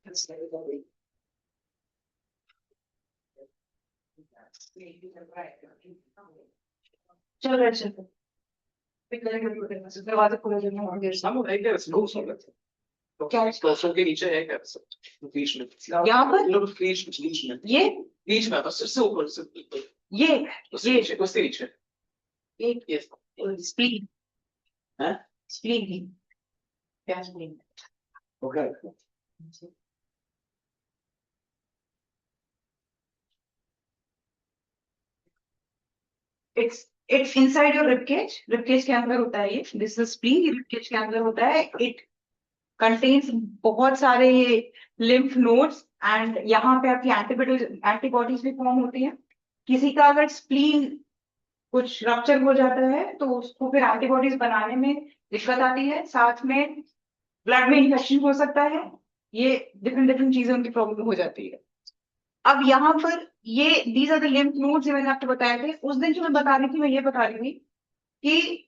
चल रहा है, चल रहा है। दरवाजा खोला देना और देर से। क्या के नीचे है क्या बीच में यहाँ पर बीच में ये बीच में बस सिर्फ ऊपर से ये उससे नीचे एक ये स्प्लीन हैं स्प्लीन क्या spleen okay it's inside your ribcage के अंदर होता है ये दिस इज स्प्लीन रिबकेज के अंदर होता है इट कंटेन्स बहुत सारे लिम्फ नोड्स एंड यहाँ पे आपकी एंटीबॉडीज भी फॉर्म होती हैं किसी का अगर स्प्लीन कुछ रप्चर हो जाता है तो उसको फिर एंटीबॉडीज बनाने में दिक्कत आती है साथ में ब्लड में इन्फेक्शन हो सकता है ये डिफरेंट डिफरेंट चीजें उनकी प्रॉब्लम हो जाती है अब यहाँ पर ये these are the lymph nodes मैंने आपको बताए थे उस दिन जो मैं बता रही थी मैं ये बता रही थी कि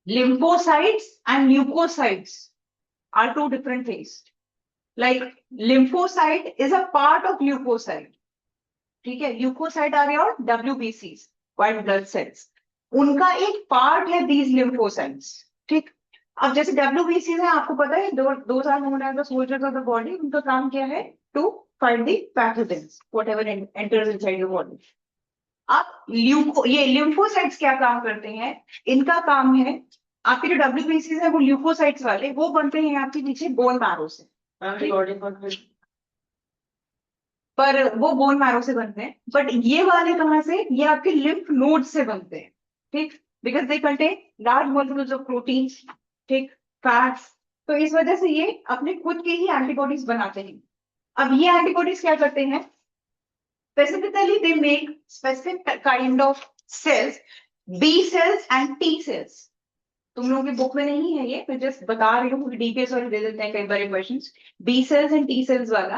lymphocytes and leukocytes are two different things like lymphocyte is a part of leukocyte ठीक है ल्यूकोसाइट आ गया और WBCs व्हाइट ब्लड सेल्स उनका एक पार्ट है दीज लिम्फोसाइट्स ठीक अब जैसे WBCs है आपको पता है those are known as the soldiers of the body उनका काम क्या है to fight the pathogens whatever enters inside your body अब ये लिम्फोसाइट्स क्या काम करते हैं इनका काम है आपके जो WBCs है वो ल्यूकोसाइट्स वाले वो बनते हैं आपके पीछे बोन मैरो से पर वो बोन मैरो से बनते हैं बट ये वाले कहाँ से ये आपके लिम्फ नोड से बनते हैं ठीक because they contain large molecules of proteins ठीक फैट्स तो इस वजह से ये अपने खुद के ही एंटीबॉडीज बनाते हैं अब ये एंटीबॉडीज क्या करते हैं specifically they make specific kind of cells B cells and T cells तुम लोगों की बुक में नहीं है ये मैं जस्ट बता रही हूँ डिटेल्स वाले दे देते हैं कई बार questions B cells and T cells वाला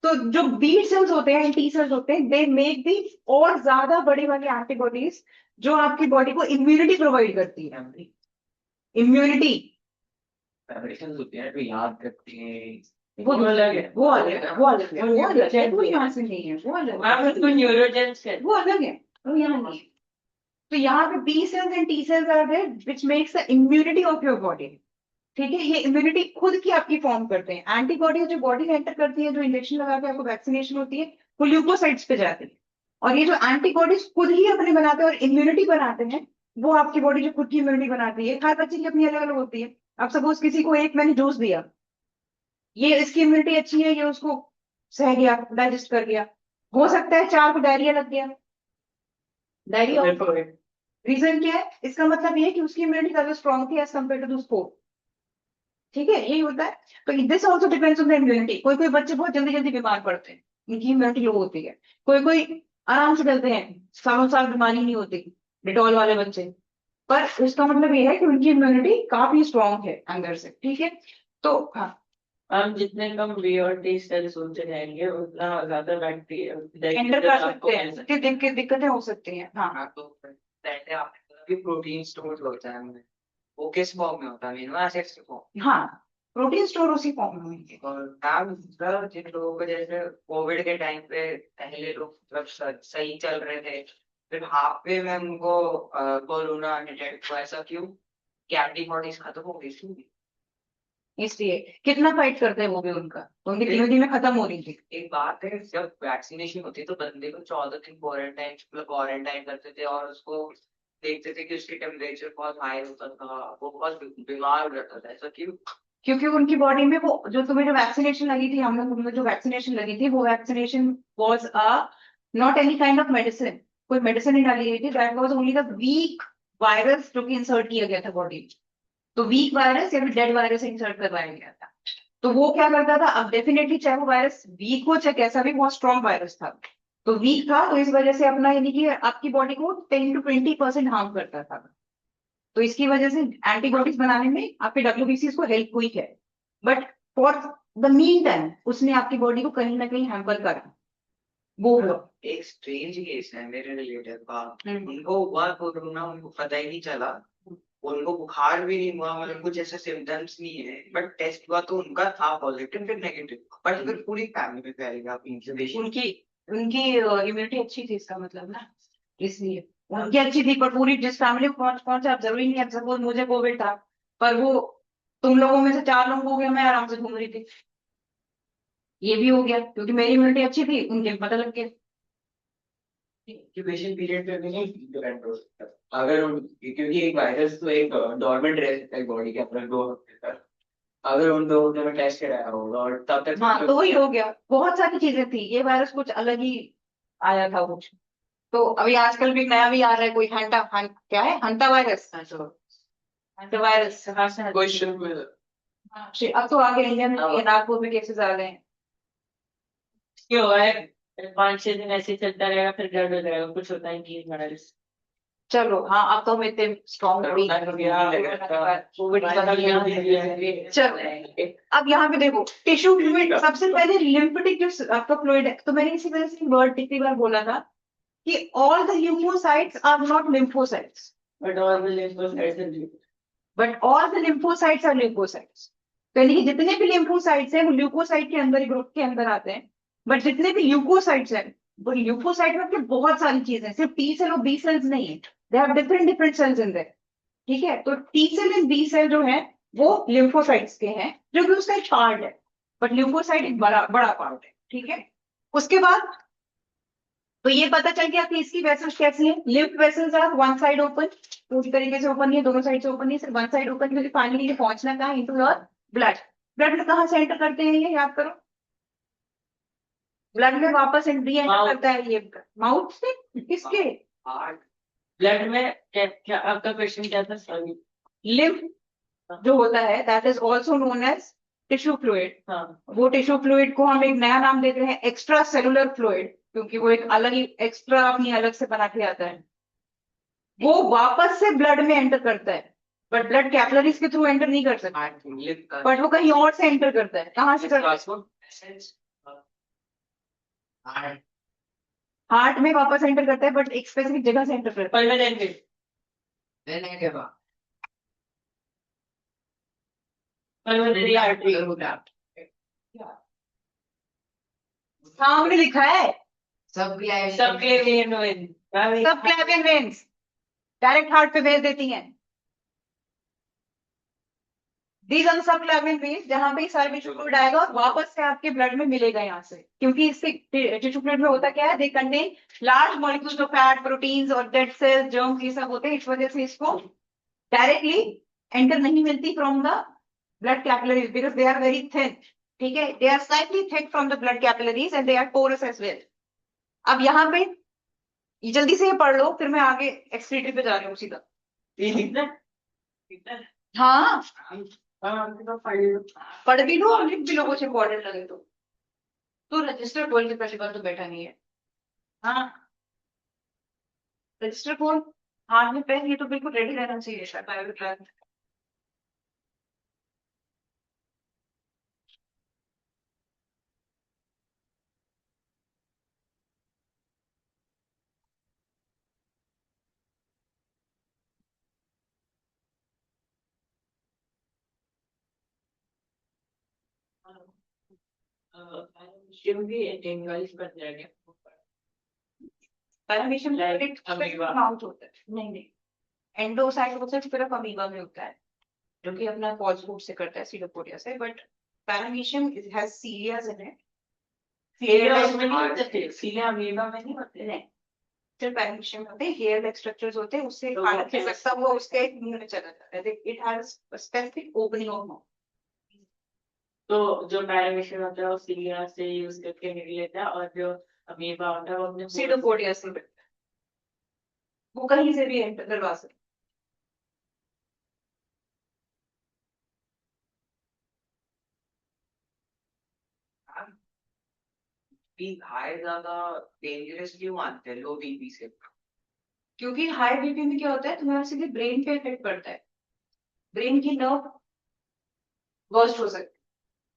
तो जो B cells होते हैं T cells होते हैं दे मेक दी और ज्यादा बड़ी वाली एंटीबॉडीज जो आपकी बॉडी को इम्यूनिटी प्रोवाइड करती है इम्यूनिटी होती है तो याद रखते हैं वो अलग है वो अलग है वो अलग है वो अलग है वो यहाँ से नहीं है वो अलग है तो न्यूरोजेंस है वो अलग है वो यहाँ नहीं है तो यहाँ पे B cells and T cells are there which makes the immunity of your body ठीक है ये इम्यूनिटी खुद की आपकी फॉर्म करते हैं एंटीबॉडीज जो बॉडी में एंटर करती है जो इंजेक्शन लगा के आपको वैक्सीनेशन होती है वो ल्यूकोसाइट्स पे जाती है और ये जो एंटीबॉडीज खुद ही अपने बनाते हैं और इम्यूनिटी बनाते हैं वो आपकी बॉडी जो खुद की इम्यूनिटी बनाती है हर बच्चे की अपनी अलग अलग होती है अब सपोज किसी को एक मैंने जूस दिया ये इसकी इम्यूनिटी अच्छी है ये उसको सह गया डाइजेस्ट कर गया हो सकता है 4 को डायरिया लग गया डायरिया रीजन क्या है इसका मतलब ये है कि उसकी इम्यूनिटी ज्यादा स्ट्रॉन्ग थी एज कम्पेयर टू स्पोर्ट ठीक है यही होता है तो this also depends on the immunity कोई कोई बच्चे बहुत जल्दी जल्दी बीमार पड़ते हैं उनकी इम्यूनिटी लो होती है कोई कोई आराम से चलते हैं सालों साल बीमारी नहीं होती डिटॉल वाले बच्चे पर इसका मतलब ये है कि उनकी इम्यूनिटी काफी स्ट्रॉन्ग है अंदर से ठीक है तो हाँ हम जितने कम बी और टी सेल्स होते जाएंगे उतना ज्यादा बैक्टीरिया एंटर कर सकते हैं दिक्कतें हो सकती हैं हाँ तो पहले आपने प्रोटीन स्टोर होता है वो किस फॉर्म में होता है अमीनो एसिड्स के फॉर्म हाँ प्रोटीन स्टोर उसी फॉर्म में होंगे और मैम दूसरा जिन लोगों को जैसे कोविड के टाइम पे पहले लोग मतलब सही चल रहे थे फिर हाफवे में उनको कोरोना डिटेक्ट हुआ ऐसा क्यों क्या एंटीबॉडीज खत्म हो गई थी इसलिए कितना फाइट करते हैं वो भी उनका उनकी इम्यूनिटी में खत्म हो रही थी एक बात है जब वैक्सीनेशन होती तो बंदे को 14 दिन क्वारंटाइन करते थे और उसको देखते थे कि उसकी टेम्परेचर बहुत हाई होता था वो बहुत बीमार हो जाता था ऐसा क्यों क्योंकि उनकी बॉडी में वो जो तुम्हें जो वैक्सीनेशन लगी थी हम लोग जो वैक्सीनेशन लगी थी वो vaccination was a not any kind of medicine कोई मेडिसिन नहीं डाली गई थी that was only the weak virus जो कि इंसर्ट किया गया था बॉडी में तो वीक वायरस या फिर डेड वायरस इंसर्ट करवाया गया था तो वो क्या करता था अब डेफिनेटली चाहे वो वायरस वीक हो चाहे कैसा भी बहुत स्ट्रॉन्ग वायरस था तो वीक था तो इस वजह से अपना यानी कि आपकी बॉडी को 10 to 20% हार्म करता था तो इसकी वजह से एंटीबॉडीज बनाने में आपके WBCs को हेल्प हुई है but for the mean time उसने आपकी बॉडी को कहीं ना कहीं हैम्पर करा वो एक स्ट्रेंज केस है मेरे रिलेटिव का उनको हुआ कोरोना उनको पता ही नहीं चला उनको बुखार भी नहीं हुआ, मतलब कुछ ऐसे सिम्टम्स नहीं है, बट टेस्ट हुआ तो उनका था पॉजिटिव फिर नेगेटिव, बट फिर पूरी फैमिली में फैलेगा इंक्यूबेशन। उनकी उनकी इम्यूनिटी अच्छी थी इसका मतलब ना, इसलिए उनकी अच्छी थी, पर पूरी जिस फैमिली को पहुंच पहुंचा, अब जरूरी नहीं है, सपोज मुझे कोविड था, पर वो तुम लोगों में से 4 लोगों हो गया, मैं आराम से घूम रही थी, ये भी हो गया क्योंकि मेरी इम्यूनिटी अच्छी थी, उनके पता लग गया। इंक्यूबेशन पीरियड पे भी नहीं डिपेंड हो सकता, अगर क्योंकि एक वायरस तो एक डॉर्मेंट रह सकता है बॉडी के अंदर 2 हफ्ते तक, अगर उन 2 हफ्ते में टेस्ट कराया होगा और तब तक हाँ तो वही हो गया, बहुत सारी चीजें थी, ये वायरस कुछ अलग ही आया था कुछ। तो अभी आजकल भी नया भी आ रहा है कोई क्या है, hanta virus, hanta virus. Question में अब तो आगे इंडिया में नागपुर में केसेस आ गए हैं। क्यों है, 5-6 दिन ऐसे ही चलता रहेगा फिर गर्म हो जाएगा, कुछ होता ही नहीं है वायरस। चलो हाँ, अब तो हम इतने स्ट्रॉन्ग हो कोविड चलो। अब यहाँ पे देखो टिश्यू फ्लूइड, सबसे पहले लिम्फेटिक जो आपका फ्लूइड है, तो मैंने इसी वजह से वर्ड कितनी बार बोला था कि all the leucocytes are not lymphocytes, but और भी lymphocytes हैं। But all the lymphocytes are leucocytes. तो यानी कि जितने भी लिम्फोसाइट्स हैं वो ल्यूकोसाइट के अंदर, ग्रुप के अंदर आते हैं, बट जितने भी ल्यूकोसाइट्स हैं वो ल्यूकोसाइट में आपके बहुत सारी चीजें हैं, सिर्फ टी सेल और बी सेल्स नहीं है, they have different different cells in there. ठीक है, तो T cell and B cell जो है वो लिम्फोसाइट्स के हैं, जो कि उसका एक पार्ट है, बट लिम्फोसाइट एक बड़ा बड़ा पार्ट है। ठीक है, उसके बाद तो ये पता चल गया कि इसकी वेसल्स कैसी हैं, lymph vessels are one side open, पूरी तरीके से ओपन नहीं है, दोनों साइड से ओपन नहीं है, सिर्फ वन साइड ओपन, क्योंकि फाइनली ये पहुंचना कहाँ, इनटू योर ब्लड। ब्लड में कहाँ से एंटर करते हैं, ये याद करो, ब्लड में वापस री एंटर करता है ये माउथ से, किसके, ब्लड में क्या आपका क्वेश्चन क्या था, सॉरी। लिम्फ जो होता है that is also known as tissue fluid. हाँ वो टिश्यू फ्लूइड को हम एक नया नाम देते हैं एक्स्ट्रा सेलुलर फ्लूइड, क्योंकि वो एक अलग ही एक्स्ट्रा अपनी अलग से बना के आता है, वो वापस से ब्लड में एंटर करता है, बट ब्लड कैपिलरीज के थ्रू एंटर नहीं कर सकता, बट वो कहीं और से एंटर करता है, कहाँ से करता है, हार्ट में वापस एंटर करता है, बट एक स्पेसिफिक जगह से एंटर करता है। Pulmonary artery. सामने लिखा है सब क्लेवियन वेन, सब क्लैवियन वेन्स डायरेक्ट हार्ट पे भेज देती हैं। दीज आर सब क्लैवियन वेन्स, जहां पे सारा टिश्यू फ्लूइड आएगा और वापस से आपके ब्लड में मिलेगा यहाँ से, क्योंकि इससे टिश्यू फ्लूइड में होता क्या है, they contain large molecules of fat, proteins और डेड सेल्स, जर्म्स, ये सब होते हैं, इस वजह से इसको डायरेक्टली एंटर नहीं मिलती from the blood capillaries, because they are very thin. ठीक है, they are slightly thick from the blood capillaries and they are porous as well. अब यहाँ पे ये जल्दी से ये पढ़ लो, फिर मैं आगे एक्सक्रीटरी पे जा रही हूँ सीधा। हाँ पढ़ भी लो और लिख भी लो, कुछ इंपॉर्टेंट लगे तो रजिस्टर खोल के पहली बार तो बैठा नहीं है। हाँ रजिस्टर खोल, हाथ में पेन, ये तो बिल्कुल रेडी रहना चाहिए शायद। पैरामीशियम माउंट होता है, नहीं एंडोसाइटोसिस सिर्फ अमीबा में होता है, जो कि अपना पॉज फूड से करता है, सीडोपोडिया से, but paramecium has cilia in it. Cilia amoeba में नहीं होते हैं, सिर्फ पैरामीशियम होते हैं, हेयर लाइक स्ट्रक्चर्स होते हैं, उससे खाना खिसकता हुआ उसके मुंह में चला जाता है, it has specific opening of mouth. तो जो पैरामीशियम होता है वो सीलिया से यूज करके निकल लेता है, और जो अमीबा होता है वो अपने सीडोपोडिया से वो कहीं से भी एंटर करवा सकते। हाई ज्यादा डेंजरस क्यों मानते हैं लो बीपी से? क्योंकि हाई बीपी में क्या होता है, तुम्हारा सीधे ब्रेन पे इफेक्ट पड़ता है, ब्रेन की नर्व बर्स्ट हो सकती है,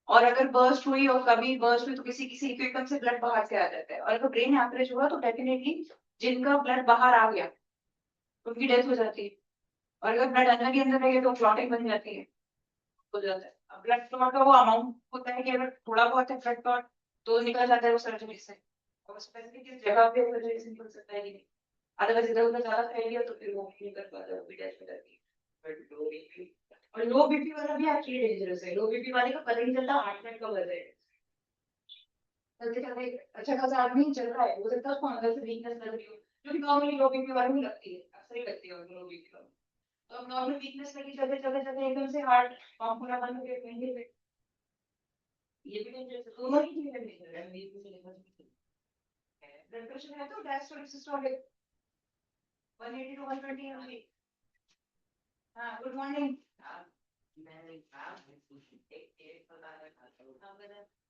और अगर बर्स्ट हुई और कभी बर्स्ट हुई तो किसी किसी को एकदम से ब्लड बाहर से आ जाता है, और अगर ब्रेन हैमरेज हुआ तो डेफिनेटली जिनका ब्लड बाहर आ गया उनकी डेथ हो जाती है, और अगर ब्लड अंदर के अंदर रहे तो क्लॉटिंग बन जाती है, हो जाता है। अब ब्लड क्लॉट का वो अमाउंट होता है कि अगर थोड़ा बहुत है ब्लड क्लॉट तो निकल जाता है वो सर्जरी से, और स्पेसिफिक किस जगह पे सर्जरी से निकल सकता है कि नहीं, अदरवाइज इधर उधर ज्यादा फैल गया तो फिर वो नहीं कर पाता, वो भी डेथ हो जाती है। बट लो बीपी, और लो बीपी वाला भी एक्चुअली डेंजरस है, लो बीपी वाले का पता नहीं चलता हार्ट अटैक कब होता है। चलते चलते अच्छा खासा आदमी चल रहा है, हो सकता है उसको अंदर से वीकनेस लग रही हो, जो कि नॉर्मली लो बीपी वाले में लगती है, अक्सर ही लगती है लो बीपी वाले। तो अब नॉर्मल वीकनेस लगी चलते चलते चलते एकदम से हार्ट पंप होना बंद हो गया कहीं पे, ये भी डेंजरस है, दोनों ही चीजें डेंजरस है, बीपी से लेकर ब्लड प्रेशर है तो डायस्टोलिक सिस्टोलिक 180 to 120 mg। हाँ, गुड मॉर्निंग। मैंने कहा एक केस बताया था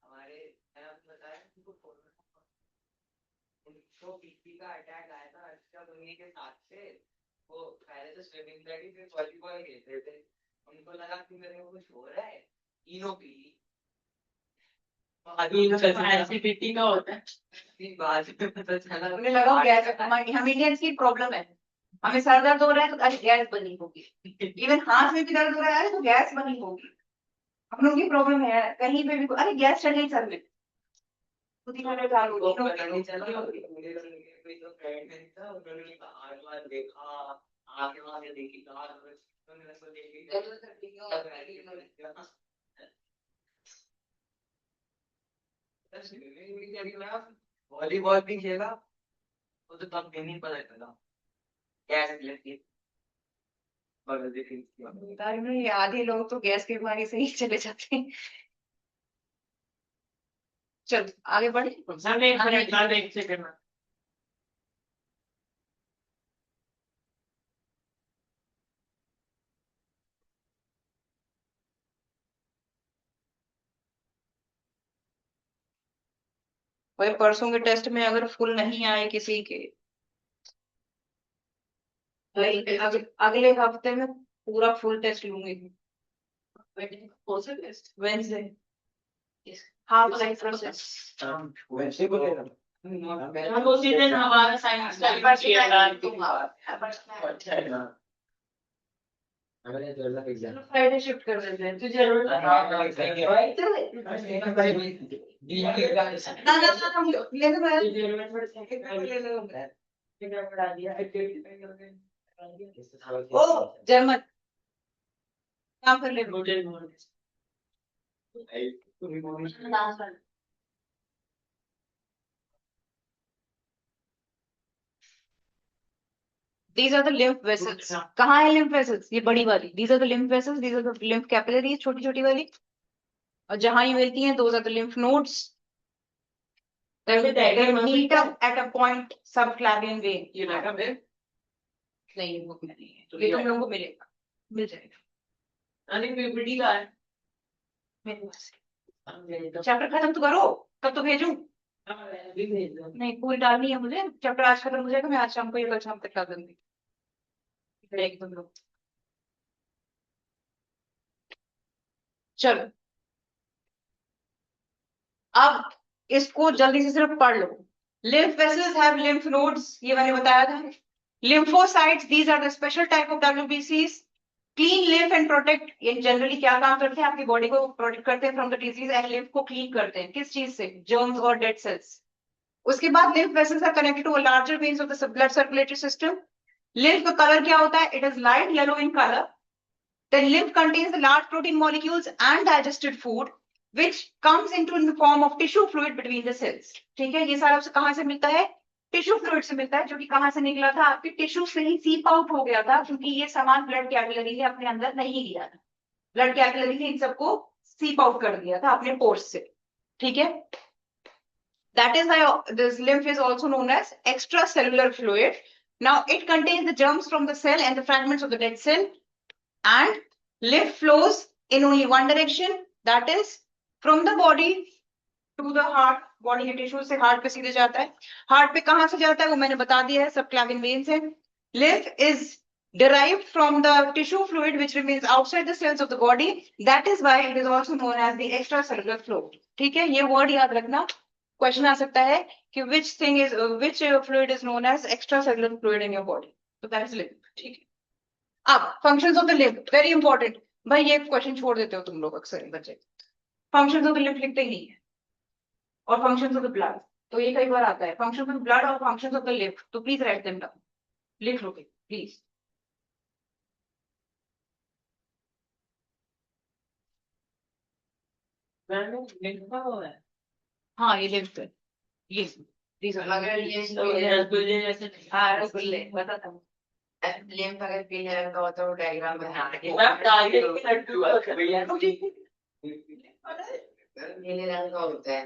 हमारे बताया उनको बीपी का अटैक आया था अर्षद उन्हीं के साथ से, वो पहले तो स्विमिंग लगी फिर वॉलीबॉल खेलते थे, उनको लगा कि मेरे को कुछ हो रहा है, इनो पी एसिडिटी का होता है। बाद में पता चला उन्हें लगा गैस, हम इंडियंस की प्रॉब्लम है, हमें सर दर्द हो रहा है तो अरे गैस बनी होगी, इवन हाथ में भी दर्द हो रहा है तो गैस बनी होगी, हम लोग की प्रॉब्लम है कहीं पे भी अरे गैस चल गई सर में, खुद ही खाने का वो पता नहीं चला कोई तो फ्रेंड है था उन्होंने कहा आज बार देखा आगे वहां देखी कार उन्होंने उसको देखी वॉलीबॉल भी खेला वो तो तब भी नहीं पता चला गैस लगती है, आधे लोग तो गैस की बीमारी से ही चले जाते हैं। चलो आगे बढ़े। एक सेकंड। वही परसों के टेस्ट में अगर फुल नहीं आए किसी के, अगले हफ्ते में पूरा फुल टेस्ट लूंगी, वेंसडे हाफ लाइफ प्रोसेस। वैसे बोलेगा हम उसी दिन हमारा साइंस का फ्राइडे शिफ्ट कर देते हैं, तुझे जरूरत है ना हम ओ जर्मन काम कर ले These are the lymph vessels. कहाँ है lymph vessels? ये बड़ी वाली. These are the lymph vessels. These are the lymph capillaries, छोटी छोटी वाली. और जहाँ ये मिलती हैं, those are the lymph nodes. They meet up at a point subclavian vein. ये लगा मेरे नहीं वो नहीं है. ये तुम लोगों को मिलेगा, मिल जाएगा. अरे पीपीटी का है मेरे पास. चैप्टर खत्म तो करो, कब तो भेजूं? अभी भेज दो। नहीं पूरी डालनी है मुझे. चैप्टर आज खत्म हो जाएगा, मैं आज शाम को या कल शाम तक डाल दूंगी. पढ़ेगी तुम लोग. चलो अब इसको जल्दी से सिर्फ पढ़ लो. lymph vessels have lymph nodes, ये मैंने बताया था. lymphocytes, these are the special type of WBCs. clean lymph and protect, ये जनरली क्या काम करते हैं? आपकी बॉडी को प्रोटेक्ट करते हैं from the disease, and lymph को क्लीन करते हैं किस चीज से? जर्म्स और डेड सेल्स. उसके बाद lymph vessels are connected to a larger veins of the blood circulatory system. lymph का कलर क्या होता है? It is light yellow in color. Then lymph contains the large protein molecules and digested food which comes into in the form of tissue fluid between the cells. ठीक है, ये सारा उसे कहाँ से मिलता है? टिश्यू फ्लूइड से मिलता है, जो कि कहाँ से निकला था? आपके टिश्यू से ही सीप आउट हो गया था, क्योंकि ये सामान ब्लड कैपिलरी ने अपने अंदर नहीं लिया था. ब्लड कैपिलरी ने इन सबको सीप आउट कर दिया था अपने पोर्स से. ठीक है, that is why this lymph is also known as extracellular fluid. Now it contains the germs from the cell and the fragments of the dead cell, and lymph flows in only one direction, that is from the body to the heart. Body के tissue से heart पे सीधे जाता है. Heart पे कहां से जाता है वो मैंने बता दिया है, सबक्लावियन वेन से. lymph is derived from the tissue fluid which remains outside the cells of the body. That is why it is also known as the extracellular fluid. ठीक है, ये वर्ड याद रखना, क्वेश्चन आ सकता है कि which fluid is known as extracellular fluid in your body. So that is lymph. ठीक है, अब functions of the lymph very important. भाई ये क्वेश्चन छोड़ देते हो तुम लोग अक्सर बच्चे, फंक्शंस ऑफ द लिम्फ लिखते ही नहीं है, और फंक्शंस ऑफ द ब्लड तो ये कई बार आता है, फंक्शंस ऑफ ब्लड और फंक्शंस ऑफ द लिम्फ, तो प्लीज राइट देम डाउन, लिख लो प्लीज। मैंने लिखा हुआ है। हाँ ये लिम्फ है, ये these are- अगर ये तो ये रसगुल्ले जैसे नहीं। हाँ रसगुल्ले बता था। लिम्फ अगर पीले रंग का होता है वो डायग्राम बना के मैं डालने के लड्डू का भैया। नीले रंग का होता है।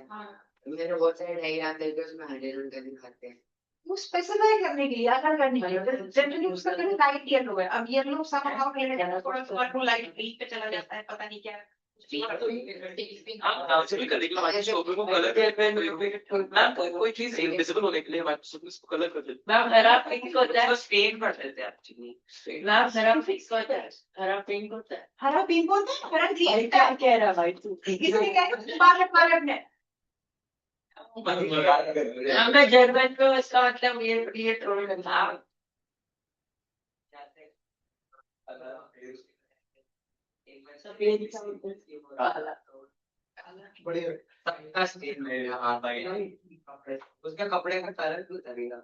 मैंने बहुत सारे डायग्राम देखे उसमें हरे रंग का दिखाते हैं। वो स्पेसिफाई करने के लिए, आकार करने के लिए, जनरली उसका कलर लाइट येलो है, अब येलो समहाउ रिलेटेड थोड़ा सा टू लाइट पिंक पे चला जाता है, पता नहीं क्या है। नाम से भी करने के लिए हमारे शॉप को कलर मैम कोई चीज इनविजिबल होने के लिए हमारे शॉप में इसको कलर कर देते मैम हरा पिंक होता है। स्टेन कर देते हैं एक्चुअली। मैम हरा पिंक होता है। हरा पिंक होता है। हरा पिंक होता है, हरा भाई ग्रीन क्या कह रहा भाई तू? इसलिए क्या है पार्लर ने हमने जर्मन में उसका मतलब ये थोड़ी ना सफेद का काला। सबका स्टेन है हाँ भाई। उसका कपड़े का कलर क्यों लगेगा?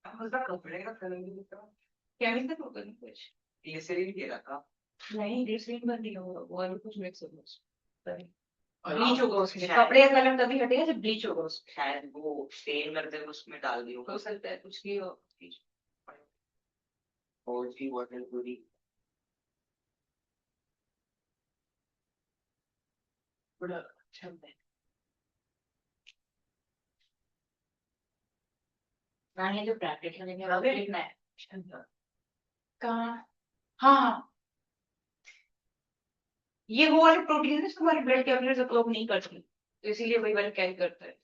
उसका कपड़े का कलर भी केमिकल होगा ना कुछ, ग्लिसरीन के रखा। नहीं ग्लिसरीन बन नहीं होगा, वो और कुछ मिक्स होगा उसमें, और ब्लीच होगा उसमें, शायद- कपड़े का कलर तभी हटेगा जब ब्लीच होगा उसमें, शायद वो स्टेन करते हुए उसमें डाल दिया हो होगा। सकता है कुछ भी हो। और भी वाटर पूरी बड़ा अच्छा है। मैंने जो ब्रैकेट में लिखना है कहाँ, हाँ हाँ ये वो वाले प्रोटीन है तुम्हारे ब्लड कैपिलरीज अब्सॉर्ब नहीं करती, तो इसीलिए वही वाले कैरी करता है।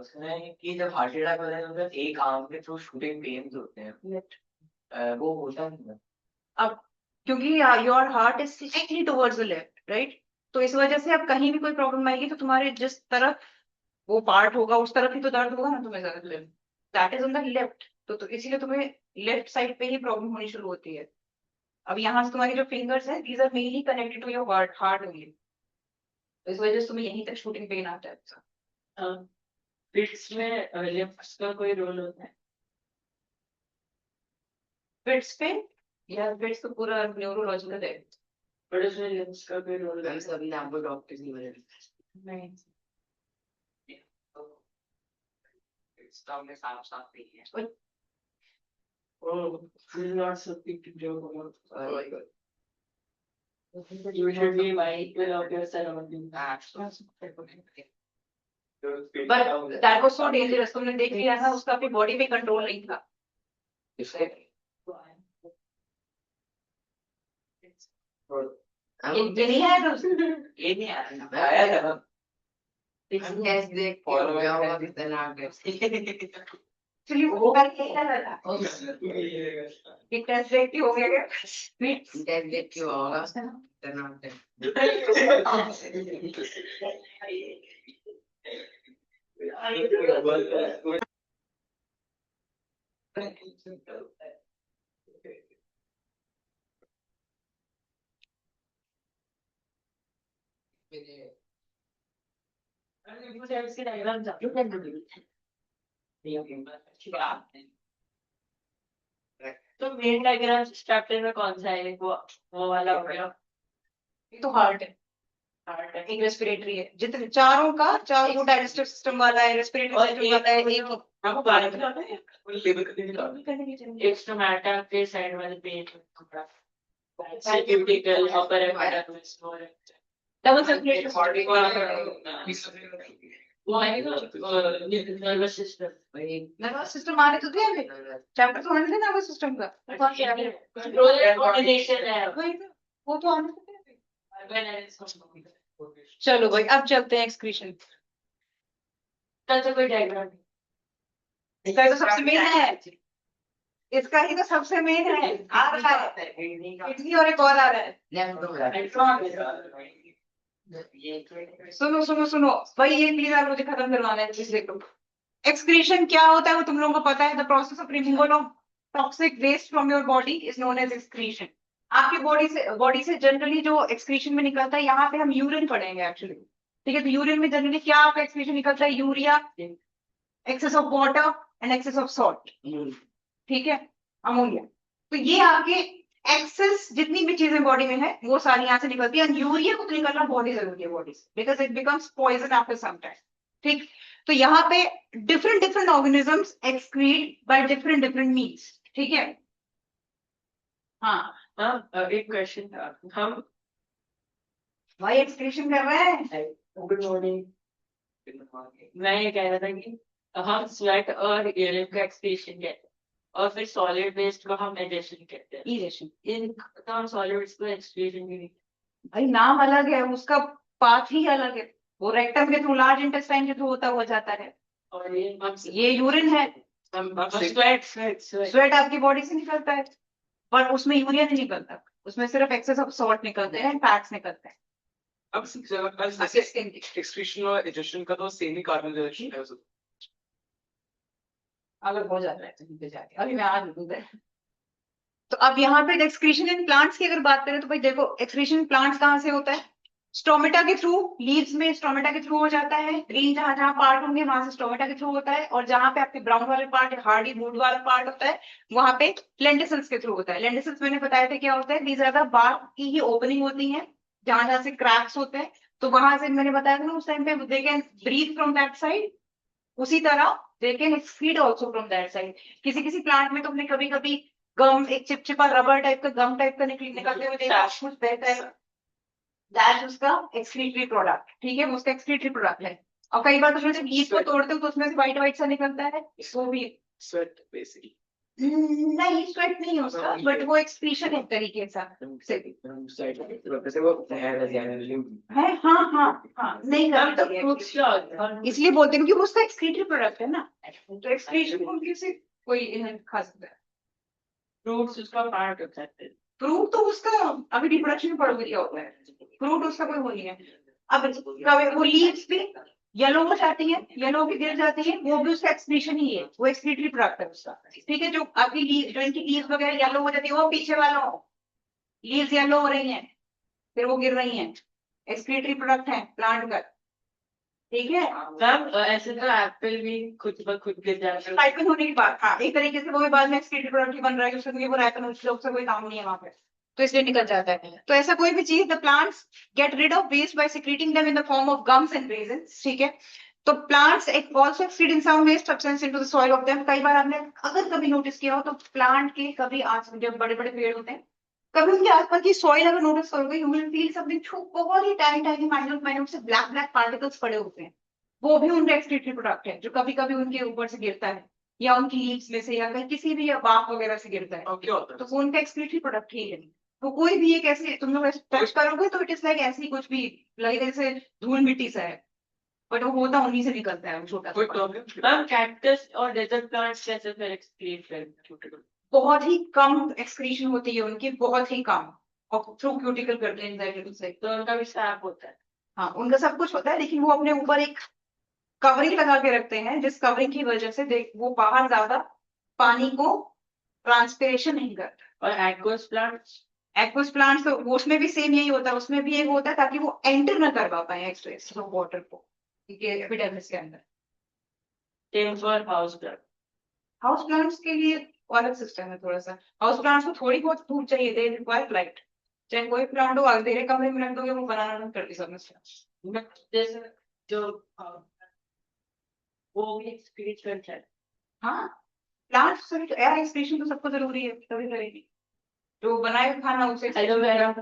सुना है कि जब हार्ट अटैक होता है तो एक आर्म के थ्रू शूटिंग पेन्स होते हैं, वो होता है। अब क्योंकि your heart is strictly towards the left right, तो इस वजह से अब कहीं भी कोई प्रॉब्लम आएगी तो तुम्हारे जिस तरफ वो पार्ट होगा उस तरफ ही तो दर्द होगा ना तुम्हें ज्यादा, that is on the left, तो इसीलिए तुम्हें लेफ्ट साइड पे ही प्रॉब्लम होनी शुरू होती है। अब यहाँ से तुम्हारी जो फिंगर्स है these are mainly connected to your heart only, तो इस वजह से तुम्हें यहीं तक शूटिंग पेन आता है। फिट्स में लिम्फ्स का कोई रोल होता है? फिट्स पे या फिट्स तो पूरा न्यूरोलॉजिकल है। बट उसमें लिम्फ्स का कोई रोल हम सभी नाम को डॉक्टर नहीं बने। नहीं इसका में साफ साफ नहीं है। Oh, this is not something to joke about. और You should be mindful of your surroundings. But that was so dangerous, तुमने देख लिया था उसका अपनी बॉडी पे कंट्रोल नहीं था। इससे ये नहीं है तो ये नहीं आ रहा ना। आया था हम टेस्ट देख के हो गया होगा कितना चलिए वो करके क्या लगा ये टेस्ट देख के हो गया क्या? टेस्ट देख के होगा कितना मुझे इसकी डायग्राम चाहिए। तो मेन डायग्राम चैप्टर में कौन सा है? वो वाला हो गया। ये तो हार्ट है, हार्ट है। एक रेस्पिरेटरी है, जितने चारों का चार वो डाइजेस्टिव सिस्टम वाला है, रेस्पिरेटरी सिस्टम वाला है, एक आपको बात करना है? लेबल करने के लिए करने की जरूरत नहीं। एक स्टोमेटा के साइड वाले पेज में कपड़ा क्यूटिकल अपर एपिडर्मिस और double circulation nervous system. Nervous system आने तो दिया हमें, चैप्टर तो आने थे नर्वस सिस्टम का, कंट्रोल एंड कोऑर्डिनेशन है। वही तो, वो तो आने तो थे। चलो भाई अब चलते हैं एक्सक्रीशन, कल तो कोई डायग्राम नहीं। इसका ही तो सबसे मेन है, इसका ही तो सबसे मेन है, आ रहा है किडनी और एक और आ रहा है। सुनो सुनो सुनो भाई ये प्लीज आप मुझे खत्म करवाना है, प्लीज देखो। एक्सक्रीशन क्या होता है वो तुम लोगों को पता है, the process of removal of toxic waste from your body is known as excretion. आपकी बॉडी से जनरली जो एक्सक्रीशन में निकलता है, यहाँ पे हम यूरिन पढ़ेंगे एक्चुअली, ठीक है। तो यूरिन में जनरली क्या आपका एक्सक्रीशन निकलता है? Urea, excess of water and excess of salt, ठीक है, अमोनिया। तो ये आपके एक्सेस जितनी भी चीजें बॉडी में है वो सारी यहाँ से निकलती है। और यूरिया को तो निकलना बहुत ही जरूरी है बॉडी से, because it becomes poison after some time, ठीक। तो यहाँ पे different different organisms excrete by different different means, ठीक है। हाँ, एक क्वेश्चन था, हम भाई एक्सक्रीशन कर रहे हैं। गुड मॉर्निंग, मैं ये कह रहा था कि हम स्वेट और यूरिन का एक्सक्रीशन कहते हैं और फिर सॉलिड वेस्ट को हम एडिशन कहते हैं। इरेशन, इन तो हम सॉलिड वेस्ट को एक्सक्रीशन भी नहीं। भाई नाम अलग है, उसका पाथ ही अलग है। वो रेक्टम के थ्रू, लार्ज इंटेस्टाइन के थ्रू होता हुआ जाता है। और ये यूरिन है, स्वेट स्वेट स्वेट स्वेट आपकी बॉडी से निकलता है, पर उसमें यूरिया नहीं निकलता, उसमें सिर्फ एक्सेस ऑफ सॉल्ट निकलते हैं, फैट्स निकलते हैं। अब एक्सक्रीशन और एजेशन का तो सेम ही कार्बन डाइऑक्साइड है। अलग हो जाता है कहीं पे जाके, अभी मैं आज दूंगा। तो अब यहाँ पे एक्सक्रीशन इन प्लांट्स की अगर बात करें तो भाई देखो, एक्सक्रीशन प्लांट्स कहाँ से होता है? स्टोमेटा के थ्रू, लीव्स में स्टोमेटा के थ्रू हो जाता है। ग्रीन जहां जहां पार्ट होंगे वहां से स्टोमेटा के थ्रू होता है, और जहां पे आपके ब्राउन वाले पार्ट, हार्डी वुड वाला पार्ट होता है, वहां पे लेंटिसल्स के थ्रू होता है। लेंटिसल्स मैंने बताया था क्या होता है, दीज आर द बार्क की ही ओपनिंग होती है, जहां जहां से क्रैक्स होते हैं। तो वहां से मैंने बताया था ना उस टाइम पे, they can breathe from that side, उसी तरह they can excrete also from that side. किसी किसी प्लांट में तो हमने कभी कभी गम, एक चिपचिपा रबर टाइप का गम टाइप का निकलते हुए देखा, कुछ बहता है, दैट उसका एक्सक्रीटरी प्रोडक्ट, ठीक है, वो उसका एक्सक्रीटरी प्रोडक्ट है। और कई बार तो जब लीफ को तोड़ते हो तो उसमें से व्हाइट व्हाइट सा निकलता है, वो भी स्वेट बेसिकली। नहीं, स्वेट नहीं है उसका, बट वो एक्सक्रीशन एक तरीके से भी है। हाँ हाँ हाँ, नहीं हम तो करते फ्रूट्स क्या होता है? इसलिए बोलते हैं क्योंकि वो उसका एक्सक्रीटरी प्रोडक्ट है ना, तो एक्सक्रीशन को किसी कोई इन्हें खा सकता है। फ्रूट्स उसका पार्ट होता है। फ्रूट तो उसका अभी रिप्रोडक्शन में पढ़ोगे क्या होता है, फ्रूट उसका कोई वो नहीं है। अब कभी वो लीव्स भी येलो हो जाती है, येलो भी गिर जाती है, वो भी उसका एक्सक्रीशन ही है, वो एक्सक्रीटरी प्रोडक्ट है उसका, ठीक है। जो आपकी जो इनकी लीव्स वगैरह येलो हो जाती है, वो पीछे वाला हो, लीव्स येलो हो रही हैं, फिर वो गिर रही हैं, एक्सक्रीटरी प्रोडक्ट है प्लांट का, ठीक है। मैम ऐसे तो एप्पल भी खुद ब खुद गिर जाता है। राइपन होने के बाद, हाँ, एक तरीके से वो भी बाद में एक्सक्रीटरी प्रोडक्ट ही बन रहा है, उसका क्योंकि वो राइपन उससे कोई काम नहीं है वहां पे, तो इसलिए निकल जाता है। तो ऐसा कोई भी चीज, the plants get rid of waste by secreting them in the form of gums and resins, ठीक है। तो plants also excrete in some waste substance into the soil of them. कई बार आपने अगर कभी नोटिस किया हो तो प्लांट के कभी आज जब बड़े बड़े पेड़ होते हैं, कभी उनके आसपास की सॉइल अगर नोटिस करोगे, यू विल फील समथिंग, बहुत ही टाइनी टाइनी माइन्यूट माइन्यूट से ब्लैक ब्लैक पार्टिकल्स पड़े होते हैं, वो भी उनका एक्सक्रीटरी प्रोडक्ट है, जो कभी कभी उनके ऊपर से गिरता है, या उनकी लीव्स में से, या कहीं किसी भी बाग वगैरह से गिरता है, क्या होता तो वो उनका एक्सक्रीटरी प्रोडक्ट ही है। तो कोई भी एक ऐसे तुम लोग टच करोगे तो इट इज लाइक ऐसी कुछ भी लगे जैसे धूल मिट्टी सा है, बट वो होता उन्हीं से निकलता है, छोटा कोई सा। प्रॉब्लम? मैम कैक्टस और डेजर्ट प्लांट्स कैसे फिर एक्सक्रीट करते हैं? बहुत ही कम एक्सक्रीशन होती है उनकी, बहुत ही कम, और थ्रू क्यूटिकल करते हैं एंजाइटी से। तो उनका भी सैप होता है। हाँ, उनका सब कुछ होता है, लेकिन वो अपने ऊपर एक कवरिंग लगा के रखते हैं, जिस कवरिंग की वजह से वो बाहर ज्यादा पानी को ट्रांसपिरेशन नहीं करता। और एक्वस प्लांट्स? एक्वस प्लांट्स तो उसमें भी सेम यही होता है, उसमें भी एक होता है ताकि वो एंटर ना कर पाए एक्सट्रेस वाटर को, ठीक है, एपिडर्मिस के अंदर। Same for house plant? House plants के लिए अलग सिस्टम है थोड़ा सा, हाउस प्लांट्स को थोड़ी बहुत धूप चाहिए, दे रिक्वायर लाइट। चाहे कोई प्लांट हो, अंधेरे कमरे में रख दोगे वो बनाना कर दी समस्या। जैसे जो वो भी एक्सक्रीट करता है। हाँ, प्लांट्स सभी एयर एक्सक्रीशन तो सबको जरूरी है, तभी करेगी जो बनाए खाना उसे एलोवेरा?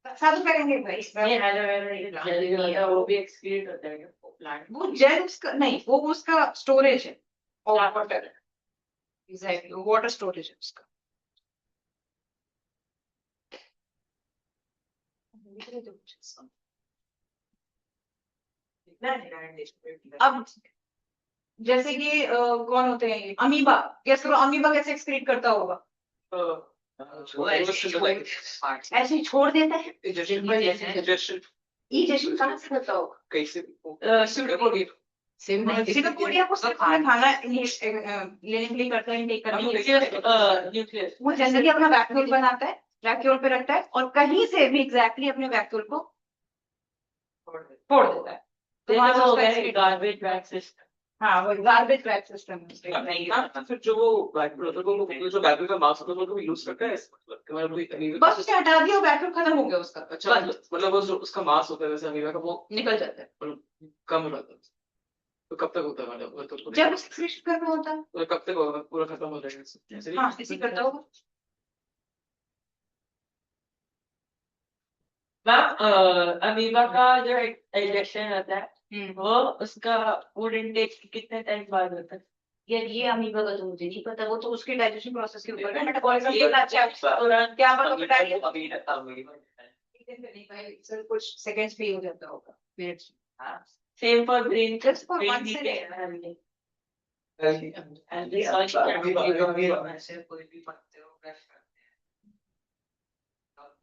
सब करेंगे भाई। ये एलोवेरा जेल जो होता है वो भी एक्सक्रीट होता है प्लांट? वो जेल उसका नहीं, वो उसका स्टोरेज है और वाटर, एग्जैक्टली वाटर स्टोरेज है उसका। अब जैसे कि कौन होते हैं ये अमीबा, गेस करो अमीबा कैसे एक्सक्रीट करता होगा? ऐसे ही छोड़ देता है, injection इजेशन कहाँ से करता होगा? कैसे? सिंगापुरिया को सिर्फ खाना लेने के लिए करता है, इनटेक करने के लिए। न्यूक्लियस वो जनरली अपना वैक्यूल बनाता है, वैक्यूल पे रखता है और कहीं से भी एग्जैक्टली अपने वैक्यूल को फोड़ देता है। तो वहां से उसका exit- गार्बेज बैग सिस्टम। हाँ, वो गार्बेज ट्रैप सिस्टम हाँ, फिर जो वो बैटरी होता है वो जो बैटरी का मास होता है वो यूज करता है मतलब कि मतलब कोई बस उसने हटा दिया, वैक्यूल खत्म हो गया उसका, अच्छा मतलब वो जो उसका मास होता है जैसे अमीबा का वो निकल जाता है। मतलब कम हो जाता है तो कब तक होता है मतलब तो जब एक्सक्रीशन करना होता है, तो कब तक होगा पूरा खत्म हो जाएगा ऐसे हाँ इसी करता होगा। मैम अमीबा का जो इंजेक्शन रहता है वो उसका फूड इनटेक कितने टाइम बाद होता है? यार ये अमीबा का तो मुझे नहीं पता, वो तो उसके डाइजेशन प्रोसेस के ऊपर है। मेटाबॉलिज्म कितना अच्छा है उसका, क्या पता सर कुछ सेकंड्स पे ही हो जाता होगा, minutes. Same for brain Just for one second. and this also ऐसे कोई भी पत्ते को ब्रश करते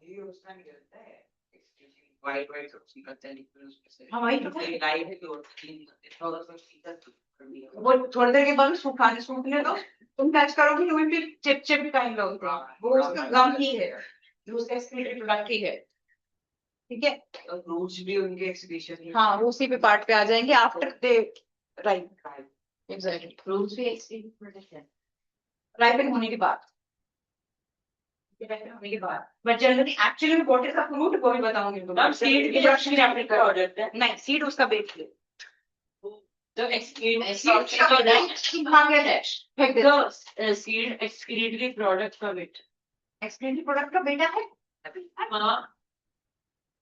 हैं ये उसका निकलता है वाइट वाइट निकलता है लिक्विड उसमें से। हाँ, white होता है। लाइट है तो क्लीन करते हैं थोड़ा सा सीधा कर दिया। वो थोड़ी देर के बाद सूखने दो, तुम टच करोगे you will feel chip chip kind of thing, वो उसका गम ही है, जो उसका एक्सक्रीटरी प्रोडक्ट ही है, ठीक है। फ्रूट्स भी उनके एक्सक्रीशन हाँ, वो उसी पे पार्ट पे आ जाएंगे after they right, exactly. Fruits भी एक्सक्रीशन प्रोडक्ट है राइपन होने के बाद, होने के बाद। But generally actually what is the fruit वो भी बताऊंगी तुमको। मैम सीड की प्रोडक्शन आपने प्रोडक्ट है नहीं, सीड उसका बेच ले, तो एक्सक्रीट भाग गया है, फेंक दे। तो सीड एक्सक्रीट की प्रोडक्ट का वेट एक्सक्रीटरी प्रोडक्ट का बेटा है। हाँ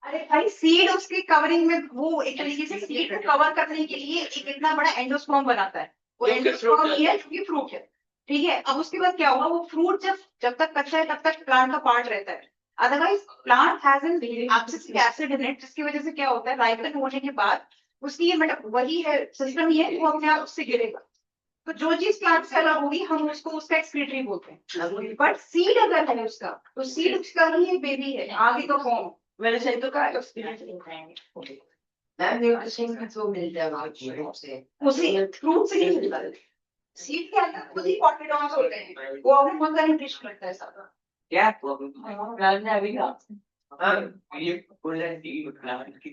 अरे भाई, सीड उसकी कवरिंग में वो एक तरीके से सीड को कवर करने के लिए एक इतना बड़ा एंडोस्पर्म बनाता है, वो जो कि एंडोस्पर्म fruit ही है क्योंकि फ्रूट है, ठीक है। अब उसके बाद क्या हुआ, वो फ्रूट जब तक कच्चा है तब तक प्लांट का पार्ट रहता है, otherwise plant has an abscisic acid in it, जिसकी वजह से क्या होता है, राइपन होने के बाद उसकी ये मतलब वही है सिस्टम ही है, वो अपने आप उससे गिरेगा। तो जो चीज प्लांट से अलग होगी हम उसको उसका एक्सक्रीटरी बोलते हैं। बट सीड अगर है उसका, तो सीड उसका ही एक बेबी है, आगे का फॉर्म। मेरे से तो का एक्सक्रीट मैम न्यूट्रिशन भी तो मिलता है फ्रूट से उसी फ्रूट से ही मिलता है। सीड के अंदर खुद ही कॉन्फिडेंस होते हैं, वो अपने खुद का न्यूट्रिशन करता है सारा। क्या मैम ने अभी कहा ये फुल एंड टी प्लांट की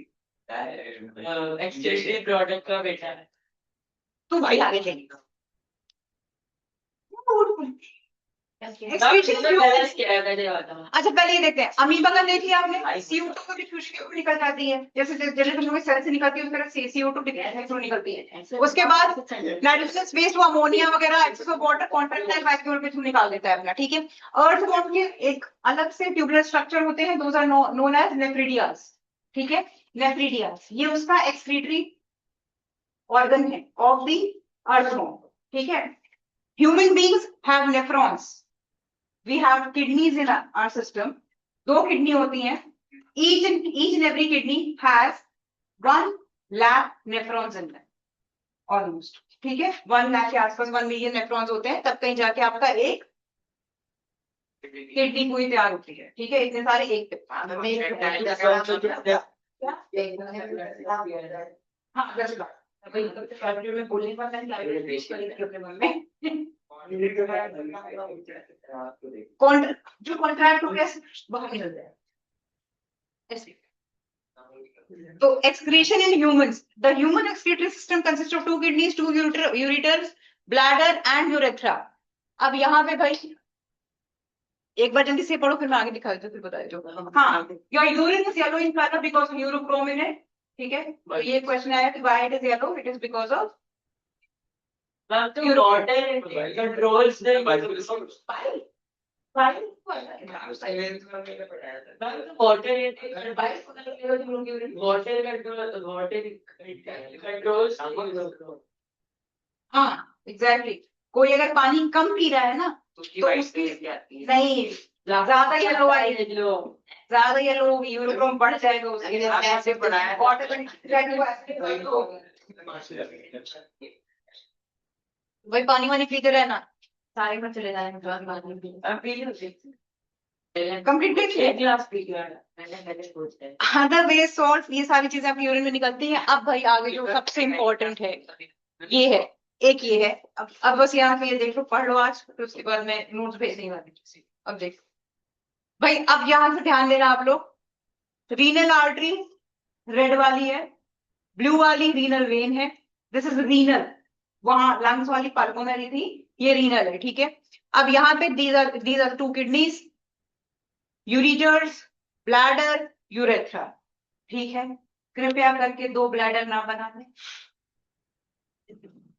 एक्सक्रीट प्रोडक्ट का वेट है तो भाई आगे चलेगा। बैलेंस क्या है मैंने बताया अच्छा पहले ये देखते हैं, अमीबा का देख लिया आपने, CO2 को भी फ्यूजन निकल जाती है, जैसे जैसे तुम लोग सेल से निकलती है उस तरह से CO2 निकलती है। उसके बाद नाइट्रोजन वेस्ट वो अमोनिया वगैरह excess of water contractile vacuole के थ्रू निकाल देता है अपना, ठीक है। अर्थ फॉर्म के एक अलग से ट्यूबुलर स्ट्रक्चर होते हैं, दोस आर नोन एज नेफ्रिडियास, ठीक है। नेफ्रिडियास ये उसका एक्सक्रीटरी ऑर्गन है ऑफ द अर्थ फॉर्म, ठीक है। Human beings have nephrons, we have kidneys in our system, दो किडनी होती हैं, each and every kidney has 1 lakh nephrons in them almost, ठीक है। 1 लाख के आसपास 1 मिलियन नेफ्रॉन्स होते हैं, तब कहीं जाके आपका एक किडनी पूरी तैयार होती है, ठीक है। इतने सारे एक हाँ बस में बोलने का अपने मन में जो कॉन्ट्रैक्ट हो गया बाहर निकल जाए ऐसे। तो excretion in humans, the human excretory system consists of 2 kidneys, 2 ureters, bladder and urethra। अब यहाँ पे भाई एक बार जल्दी से पढ़ो फिर मैं आगे दिखा देती हूँ, फिर बता दो। हाँ, your urine is yellow in color because of urochrome in it, ठीक है। तो ये क्वेश्चन आया कि why it is yellow, it is because of ma'am तो वाटर कंट्रोल्स द bile। हाँ एग्जैक्टली, कोई अगर पानी कम पी रहा है ना तो उसकी नहीं ज्यादा येलो आएगी, ज्यादा येलो होगी, यूरोक्रोम बढ़ जाएगा उसके ऐसे बनाया वही पानी वानी पीते रहना, सारे में चले जाएंगे। कंप्लीट ग्लास पी अदर वेस्ट सॉल्ट, ये सारी चीजें आपकी यूरिन में निकलती हैं। अब भाई आगे जो सबसे इम्पोर्टेंट है ये है, एक ये है। अब बस यहाँ पे ये देख लो, पढ़ लो आज, फिर उसके बाद मैं नोट्स भेजने वाली। अब देख भाई, अब यहाँ से ध्यान देना आप लोग, रीनल आर्टरी रेड वाली है, ब्लू वाली रीनल वेन है, दिस इज रीनल। वहां लंग्स वाली पल्मोनरी थी, ये रीनल है, ठीक है। अब यहाँ पे these are 2 kidneys, ureters, bladder, urethra, ठीक है। कृपया करके 2 ब्लैडर ना बना दें।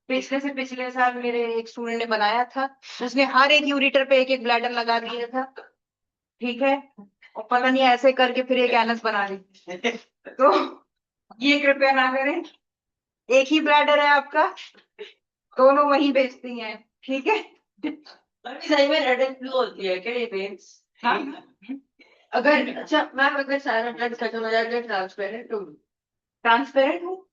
पिछले से पिछले साल मेरे एक स्टूडेंट ने बनाया था, उसने हर एक यूरिटर पे एक एक ब्लैडर लगा दिया था, ठीक है। और पता नहीं ऐसे करके फिर एक एनस बना दी। तो ये कृपया ना करें, एक ही ब्लैडर है आपका, दोनों वहीं बेचती हैं, ठीक है। सही में रेड एंड ब्लू होती है क्या ये पेन्स? हाँ, अगर अच्छा मैम, अगर सारा ब्लड खत्म हो जाए ट्रांसपेरेंट हो, ट्रांसपेरेंट हो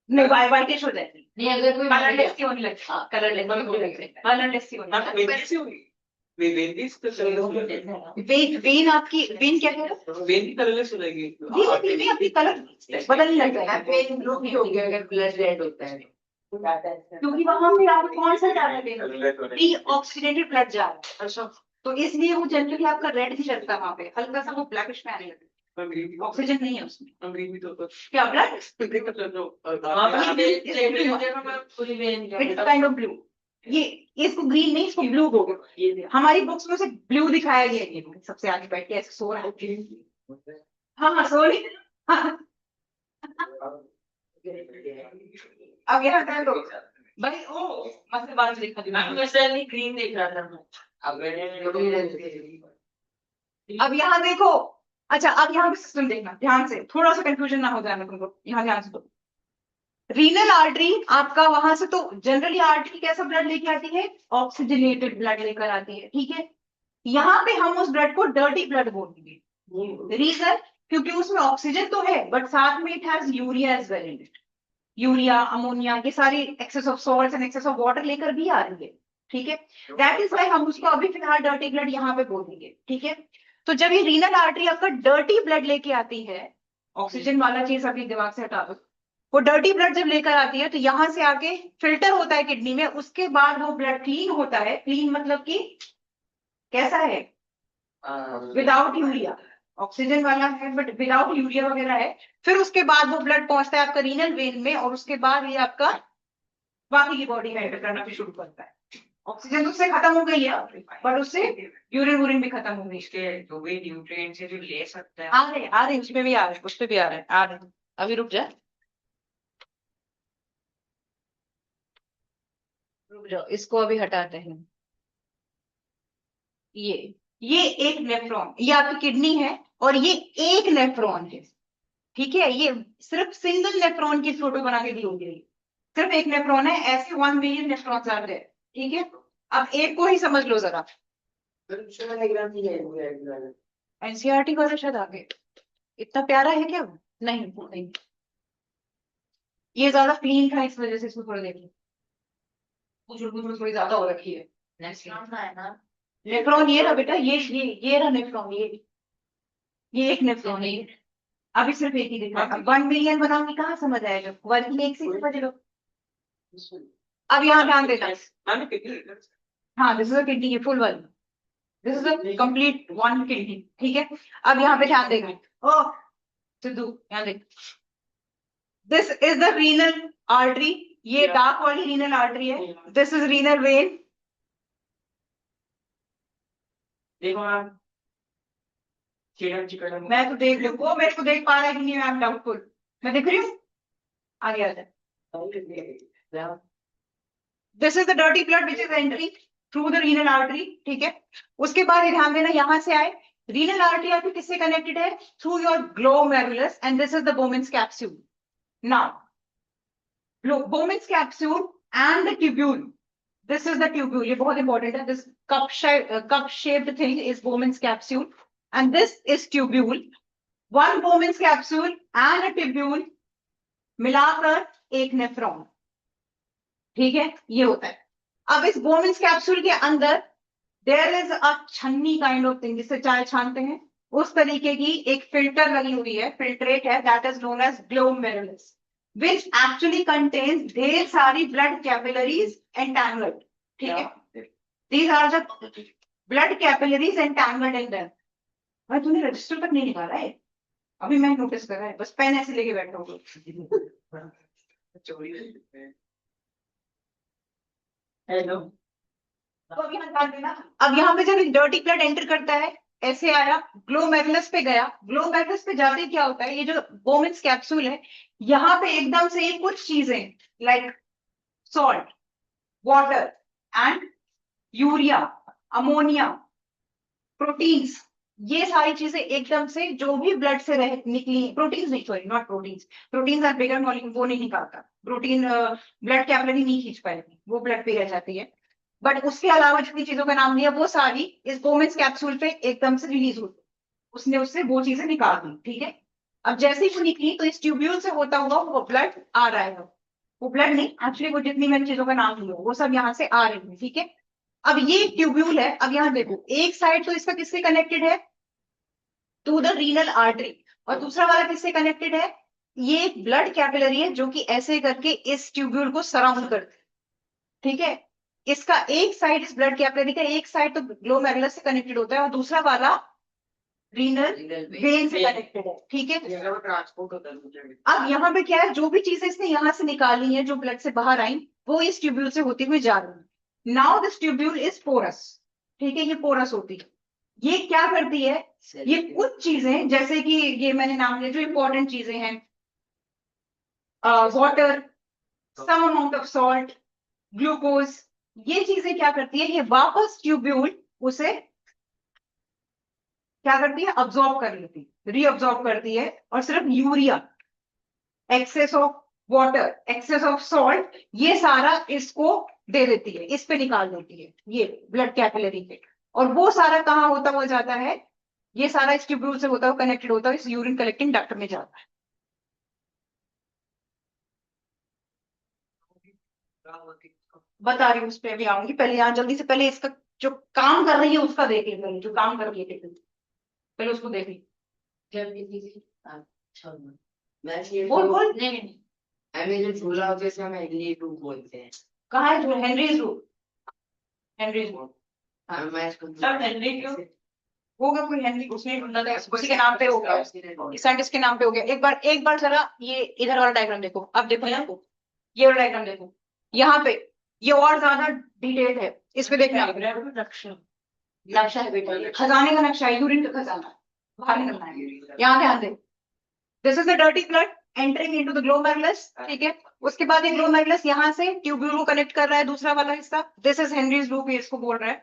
नहीं, वाइटिश हो जाएगी, नहीं अगर कोई कलरलेस की होने लगती है, कलरलेस की होने मैम वेन से होगी, वेन भी इसका कलरलेस वेन आपकी वेन क्या है, वेन भी कलरलेस हो जाएगी। वेन आपकी कलर बदलने लग जाएगा, पेन ब्लू भी हो गया अगर ब्लड रेड होता है। क्योंकि वहां पे आपको कौन सा जा रहा है, डीऑक्सीडेटेड ब्लड जा रहा है। अच्छा, तो इसलिए वो जनरली आपका रेड ही चलता है, वहां पे हल्का सा वो ब्लैकिश में आने लगता है, ऑक्सीजन नहीं है उसमें। क्या blood, it's kind of blue, ये इसको ग्रीन नहीं, इसको ब्लू बोलो। हमारी बुक्स में से ब्लू दिखाया गया है, ये सबसे आगे बैठ के ऐसे सो रहा है। हाँ सॉरी, अब यहाँ कर दो भाई। ओ मतलब बात देखा थी मैम वैसे नहीं ग्रीन देख रहा था मैं। अब यहाँ देखो। अच्छा, अब यहाँ पे सिस्टम देखना ध्यान से, थोड़ा सा कंफ्यूजन ना हो जाए तुमको, यहाँ ध्यान से दो। रीनल आर्टरी आपका वहां से, तो जनरली आर्टरी कैसा ब्लड लेके आती है, ऑक्सीजनेटेड ब्लड लेकर आती है, ठीक है। यहाँ पे हम उस ब्लड को डर्टी ब्लड बोलेंगे। रीजन, क्योंकि उसमें ऑक्सीजन तो है बट साथ में it has urea as well in it. Urea, ammonia, ये सारी excess of salts and excess of water लेकर भी आ रही है, ठीक है। दैट इज व्हाई हम उसको अभी फिलहाल डर्टी ब्लड यहाँ पे बोलेंगे, ठीक है। तो जब ये रीनल आर्टरी आपका डर्टी ब्लड लेके आती है, ऑक्सीजन वाला चीज अभी दिमाग से हटा दो, वो डर्टी ब्लड जब लेकर आती है तो यहां से आके फिल्टर होता है किडनी में, उसके बाद वो ब्लड क्लीन होता है। क्लीन मतलब कि कैसा है, विदाउट यूरिया, ऑक्सीजन वाला है बट विदाउट यूरिया वगैरह है। फिर उसके बाद वो ब्लड पहुंचता है आपका रीनल वेन में, और उसके बाद ये आपका बाकी की बॉडी में एंटर करना भी शुरू करता है। ऑक्सीजन उससे खत्म हो गई है बट उससे यूरिन वूरिन भी खत्म हो गई। इसके जो भी न्यूट्रिएंट्स है जो ले सकते हैं, आ रहे उसमें भी आ रहे हैं, उस पे भी आ रहे हैं, अभी रुक जा, रुक जाओ, इसको अभी हटाते हैं। ये एक नेफ्रॉन, ये आपकी किडनी है और ये एक नेफ्रॉन है, ठीक है। ये सिर्फ सिंगल नेफ्रॉन की फोटो बना के दी होगी, सिर्फ एक नेफ्रॉन है, ऐसे 1 मिलियन नेफ्रॉन्स आर देयर, ठीक है। अब एक को ही समझ लो जरा, एनसीईआरटी वाला शायद आगे इतना प्यारा है क्या वो? नहीं वो नहीं, ये ज्यादा क्लीन था इस वजह से इसको थोड़ा देख लो, कुछ थोड़ी ज्यादा हो रखी है। नेफ्रॉन ये रहा बेटा, ये रहा नेफ्रॉन, ये एक नेफ्रॉन है, अभी सिर्फ एक ही दिख रहा है। 1 मिलियन बनाओगे कहाँ समझ आएगा, 1 की एक से समझ लो। अब यहाँ ध्यान देना, हाँ this is a kidney, full वाली, this is a complete 1 kidney, ठीक है। अब यहाँ पे ध्यान देना, ओ सिद्धू यहाँ देख, this is the renal artery, ये डार्क वाली रीनल आर्टरी है, दिस इज रीनल वेन। देखो मैम, चिकन मैं तो देख लूँ, वो मेरे को देख पा रहा है कि नहीं, आई एम डाउटफुल, मैं दिख रही हूँ, आगे आ जाए। This is the dirty blood which is entering through the renal artery, ठीक है। उसके बाद ये ध्यान देना, यहां से आए, रीनल आर्टरी आपकी किससे कनेक्टेड है, through your glomerulus, and this is the Bowman's capsule. Now Bowman's capsule and the tubule, this is the tubule, ये बहुत इंपॉर्टेंट है, this cup shaped thing is Bowman's capsule and this is tubule. One Bowman's capsule and a tubule मिलाकर एक nephron, ठीक है, ये होता है। अब इस बोमेन्स कैप्सूल के अंदर देयर इज अ छन्नी काइंड ऑफ थिंग, जिससे चाय छानते हैं, उस तरीके की एक फिल्टर लगी हुई है, फिल्ट्रेट है, that is known as glomerulus, which actually contains ढेर सारी ब्लड कैपिलरीज एंटैंगल्ड, ठीक है, these are the blood capillaries entangled in them. भाई तूने रजिस्टर तक नहीं निकाला है, अभी मैं नोटिस कर रहा है, बस पेन ऐसे लेके बैठा हूँ। हेलो, तो अब यहाँ ध्यान देना, अब यहाँ पे जब डर्टी ब्लड एंटर करता है, ऐसे आया, ग्लोमेरुलस पे गया, ग्लोमेरुलस पे जाते ही क्या होता है, ये जो बोमेन्स कैप्सूल है, यहाँ पे एकदम से ये कुछ चीजें like salt, water and urea, ammonia, proteins, ये सारी चीजें एकदम से जो भी ब्लड से रह निकली, प्रोटीन्स नहीं, sorry not proteins, proteins are bigger molecule, वो नहीं निकालता प्रोटीन, ब्लड कैपिलरी नहीं खींच पाएगी, वो ब्लड पे रह जाती है, बट उसके अलावा जितनी चीजों का नाम लिया वो सारी इस बोमेन्स कैप्सूल पे एकदम से रिलीज होती, उसने उससे वो चीजें निकाल दी, ठीक है। अब जैसे ही वो निकली तो इस ट्यूब्यूल से होता हुआ वो ब्लड आ रहा है, वो ब्लड नहीं, एक्चुअली वो जितनी मैंने चीजों का नाम लिया वो सब यहाँ से आ रही है, ठीक है। अब ये ट्यूब्यूल है, अब यहाँ देखो, एक साइड तो इसका किससे कनेक्टेड है, टू द रीनल आर्टरी, और दूसरा वाला किससे कनेक्टेड है, ये ब्लड कैपिलरी है जो कि ऐसे करके इस ट्यूब्यूल को सराउंड करती है, ठीक है। इसका एक साइड, इस ब्लड कैपिलरी का एक साइड तो ग्लोमेरुलस से कनेक्टेड होता है और दूसरा वाला रीनल वेन से कनेक्टेड है, ठीक है। ट्रांसपोर्ट होता है। अब यहाँ पे क्या है, जो भी चीजें इसने यहाँ से निकाली है, जो ब्लड से बाहर आई, वो इस ट्यूब्यूल से होती हुई जा रही है। Now this tubule is porous, ठीक है, ये पोरस होती है। ये क्या करती है, ये कुछ चीजें जैसे कि ये मैंने नाम लिया जो इंपॉर्टेंट चीजें हैं, water, some amount of salt, glucose, ये चीजें क्या करती है, ये वापस ट्यूब्यूल उसे क्या करती है, अब्सॉर्ब कर लेती है, रीअब्सॉर्ब करती है, और सिर्फ urea, excess of water, excess of salt, ये सारा इसको दे देती है, इस पे निकाल देती है, ये ब्लड कैपिलरी पे, और वो सारा कहाँ होता हुआ जाता है, ये सारा इस ट्यूब्यूल से होता हुआ कनेक्टेड होता है, इस यूरिन कलेक्टिंग डक्ट में जाता है। बता रही हूँ, उस पर भी आऊंगी, पहले यहाँ जल्दी से, पहले इसका जो काम कर रही है उसका देख ले, पहले जो काम कर रही है पहले उसको देख ली। बोल बोल, जो झूला होता है इसमें हम हेनरी रूप बोलते हैं। कहाँ है, जो हेनरीज रूट, हेनरीज रूट, मैं इसको सब हेनरी क्यों? होगा कोई हेनरी, उसने ढूंढा था, उसी के नाम पे हो गया, साइंटिस्ट के नाम पे हो गया। एक बार जरा ये इधर वाला डायग्राम देखो, अब देखो यहाँ को, ये वाला डायग्राम देखो, यहाँ पे ये और ज्यादा डिटेल्ड है, इस पे देखना, नक्शा है बेटा, ये खजाने का नक्शा है, यूरिन का खजाना बाहर निकलना है, यहाँ ध्यान दे, this is the dirty blood entering into the glomerulus, ठीक है। उसके बाद ये ग्लोमेरुलस यहाँ से ट्यूब्यूल को कनेक्ट कर रहा है, दूसरा वाला हिस्सा, दिस इज हेनरीज लूप, ये इसको बोल रहा है।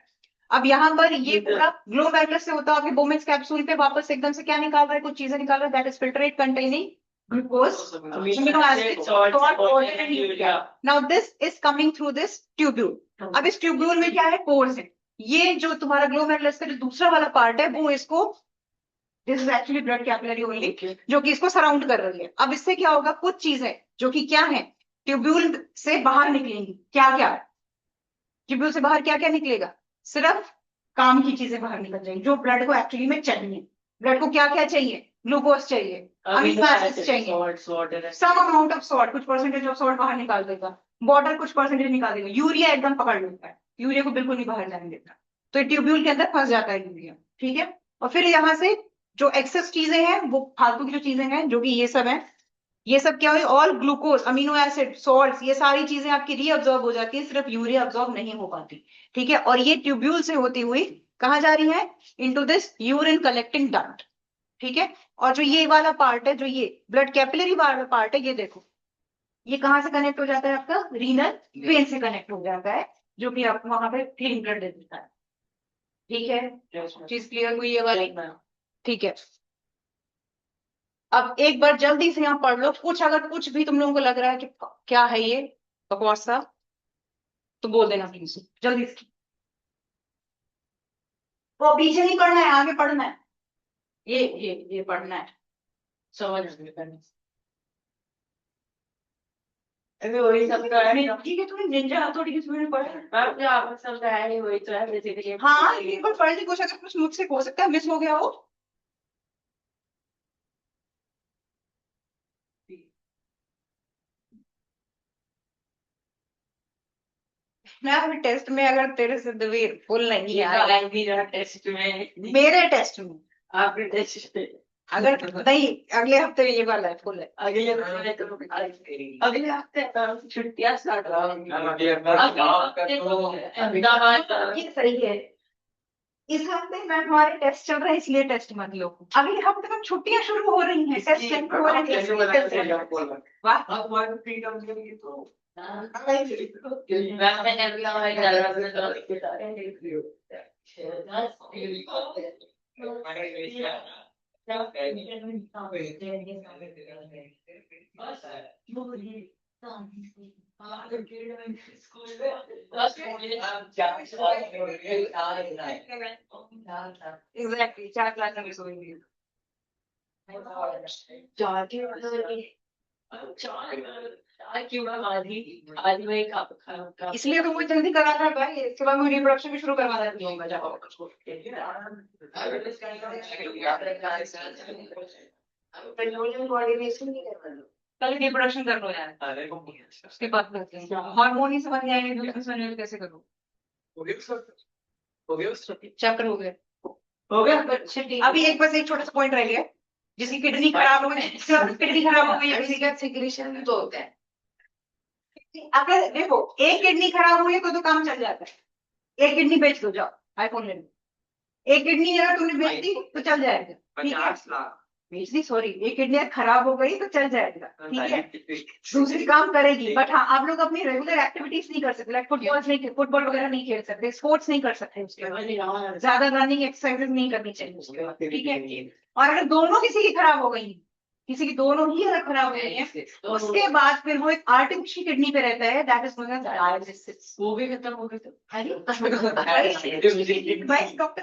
अब यहाँ पर ये पूरा ग्लोमेरुलस से होता है बोमेन्स कैप्सूल पे वापस एकदम से क्या निकाल रहा है, कुछ चीजें निकाल रहा है, that is filtrate containing glucose, amino acids, salt, water and urea. Now this is coming through this tubule. अब इस ट्यूब्यूल में क्या है, पोर्स है, ये जो तुम्हारा ग्लोमेरुलस का जो दूसरा वाला पार्ट है वो इसको, this is actually blood capillary only, जो कि इसको सराउंड कर रही है। अब इससे क्या होगा, कुछ चीजें जो कि क्या है, ट्यूब्यूल से बाहर निकलेंगी, क्या क्या, ट्यूब्यूल से बाहर क्या क्या निकलेगा, सिर्फ काम की चीजें बाहर निकल जाएंगी, जो ब्लड को एक्चुअली में चाहिए। ब्लड को क्या क्या चाहिए, ग्लूकोज चाहिए, अमीनो एसिड्स चाहिए, सम अमाउंट ऑफ सॉल्ट, कुछ परसेंटेज ऑफ सॉल्ट बाहर निकाल देगा, वाटर कुछ परसेंटेज निकाल देगा, यूरिया एकदम पकड़ लेता है, यूरिया को बिल्कुल नहीं बाहर जाने देता, तो ट्यूब्यूल के अंदर फंस जाता है यूरिया, ठीक है। और फिर यहाँ से जो एक्सेस चीजें हैं, वो फालतू की जो चीजें हैं, जो कि ये सब है, ये सब क्या हुई, all glucose, amino acid, salt, ये सारी चीजें आपकी रीअब्सॉर्ब हो जाती है, सिर्फ यूरिया अब्सॉर्ब नहीं हो पाती, ठीक है। और ये ट्यूब्यूल से होती हुई कहाँ जा रही है, into this urine collecting duct, ठीक है। और जो ये वाला पार्ट है, जो ये ब्लड कैपिलरी वाला पार्ट है, ये देखो, ये कहाँ से कनेक्ट हो जाता है, आपका रीनल वेन से कनेक्ट हो जाता है, जो कि आपको वहां पे क्लीन ब्लड दे देता है, ठीक है। चीज क्लियर हुई ये वाली, ठीक है। अब एक बार जल्दी से यहाँ पढ़ लो, कुछ अगर कुछ भी तुम लोगों को लग रहा है कि क्या है ये बकवास सा, तो बोल देना प्लीज, जल्दी से। वो पीछे नहीं पढ़ना है, आगे पढ़ना है, ये पढ़ना है, समझ गए। अभी वही सब तो है, ठीक है। तुम्हें निंजा हथौड़ी किस में पढ़ा, आपने आप सब तो है ही, वही तो है बेसिकली। हाँ एक बार पढ़ ली, कुछ अगर कुछ मुझसे हो सकता है मिस हो गया हो, मैं टेस्ट में अगर तेरे से दवीर फुल नहीं आया मेरा टेस्ट में मेरे टेस्ट में, आपके टेस्ट में अगर नहीं अगले हफ्ते ये वाला है फुल है, अगले हफ्ते तो अगले हफ्ते छुट्टियां स्टार्ट होंगी अहमदाबाद ये सही है। इस हफ्ते मैं हमारे टेस्ट चल रहे हैं इसलिए टेस्ट मत लो, अगले हफ्ते में छुट्टियां शुरू हो रही हैं, टेस्ट चल हो रहे हैं इसलिए टेस्ट चल रहे हैं। वाह एग्जैक्टली 4 क्लास में सोएंगे। इसलिए तो वो जल्दी कराना है भाई, इसके बाद मैं रिप्रोडक्शन भी शुरू करवा देती हूँ मैं जाओ। कल रिप्रोडक्शन कर लो यार, उसके बाद हार्मोन ही समझ जाएंगे जो समझ में कैसे करूँ। चक्र हो गया अभी एक बस एक छोटा सा पॉइंट रह गया, जिसकी किडनी खराब हो गई, किडनी खराब हो गई है किसी का सिक्रेशन भी तो होता है। अगर देखो एक किडनी खराब हुई है तो काम चल जाता है, एक किडनी बेच दो जाओ आईफोन ले लो, एक किडनी अगर तुमने बेच दी तो चल जाएगा, ठीक है 50 लाख बेच दी सॉरी, एक किडनी खराब हो गई तो चल जाएगा, ठीक है दूसरी काम करेगी। बट हाँ आप लोग अपनी रेगुलर एक्टिविटीज नहीं कर सकते, लाइक फुटबॉल वगैरह नहीं खेल सकते, स्पोर्ट्स नहीं कर सकते, उसके बाद ज्यादा रनिंग एक्सरसाइजेस नहीं करनी चाहिए उसके बाद, ठीक है। और अगर दोनों किसी की खराब हो गई, किसी की दोनों ही अगर खराब हो गई है उसके बाद फिर वो एक आर्टिफिशियल किडनी पे रहता है, that is known as dialysis. वो भी खत्म हो गई तो भाई डॉक्टर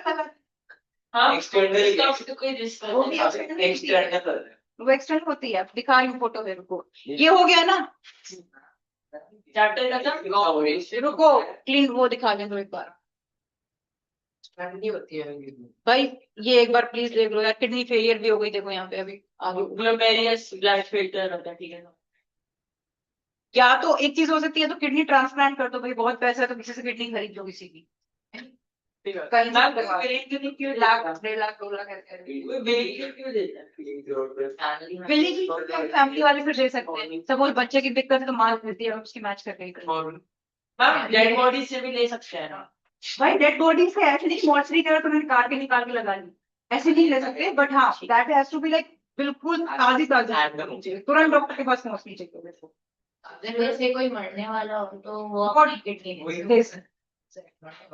एक्सटर्नल वो भी वो एक्सटर्नल होती है, दिखा रही हूँ फोटो है, रुको ये हो गया ना, चैप्टर खत्म रुको क्लीन वो दिखा लें दो एक बार होती है भाई, ये एक बार प्लीज देख लो यार, किडनी फेलियर भी हो गई देखो यहाँ पे अभी आगे। ग्लोमेरुलस ब्लड फिल्टर होता है, ठीक है। या तो एक चीज हो सकती है तो किडनी ट्रांसप्लांट कर दो भाई, बहुत पैसा है तो किसी से किडनी खरीद लो किसी की, कहीं से करवा लो। क्यों लाख 1.5 लाख 2 लाख ऐसे क्यों देता है? बिल्ली की फैमिली वाले फिर दे सकते हैं, सपोज बच्चे की दिक्कत है तो माँ देती है उसकी मैच करके ही करें। मैम डेड बॉडी से भी ले सकते हैं ना? भाई डेड बॉडी से ऐसे नहीं, मॉर्चरी की तो निकाल के लगा ली, ऐसे नहीं ले सकते, बट हाँ that has to be like बिल्कुल ताजी ताजी, तुरंत डॉक्टर के पास पहुंचनी चाहिए मेरे को। अगर वैसे कोई मरने वाला हो तो वो और अपनी किडनी दे सकते।